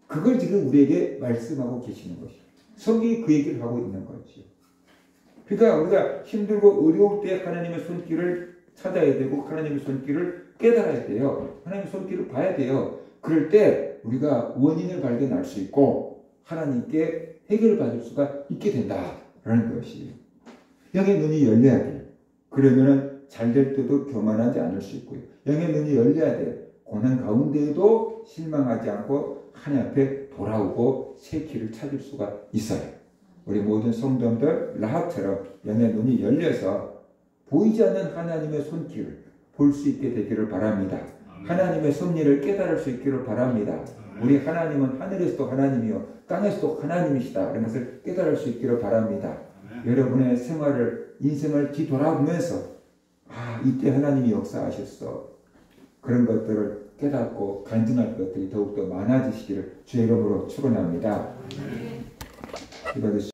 그걸 지금 우리에게 말씀하고 계시는 것이죠. 성경이 그 얘기를 하고 있는 거죠. 그러니까 우리가 힘들고 어려울 때 하나님의 손길을 찾아야 되고 하나님의 손길을 깨달아야 돼요. 하나님의 손길을 봐야 돼요. 그럴 때 우리가 원인을 발견할 수 있고 하나님께 해결을 받을 수가 있게 된다라는 것이에요. 영의 눈이 열려야 돼요. 그러면은 잘 될 때도 교만하지 않을 수 있고요. 영의 눈이 열려야 돼요. 고난 가운데에도 실망하지 않고 하나님 앞에 돌아오고 새 길을 찾을 수가 있어요. 우리 모든 성도들 라합처럼 영의 눈이 열려서 보이지 않는 하나님의 손길을 볼 수 있게 되기를 바랍니다. 하나님의 섭리를 깨달을 수 있기를 바랍니다. 우리 하나님은 하늘에서도 하나님이요 땅에서도 하나님이시다. 이런 것을 깨달을 수 있기를 바랍니다. 여러분의 생활을 인생을 뒤돌아보면서 이때 하나님이 역사하셨어. 그런 것들을 깨닫고 간증할 것들이 더욱더 많아지시기를 주의 이름으로 축원합니다. 기도하겠습니다.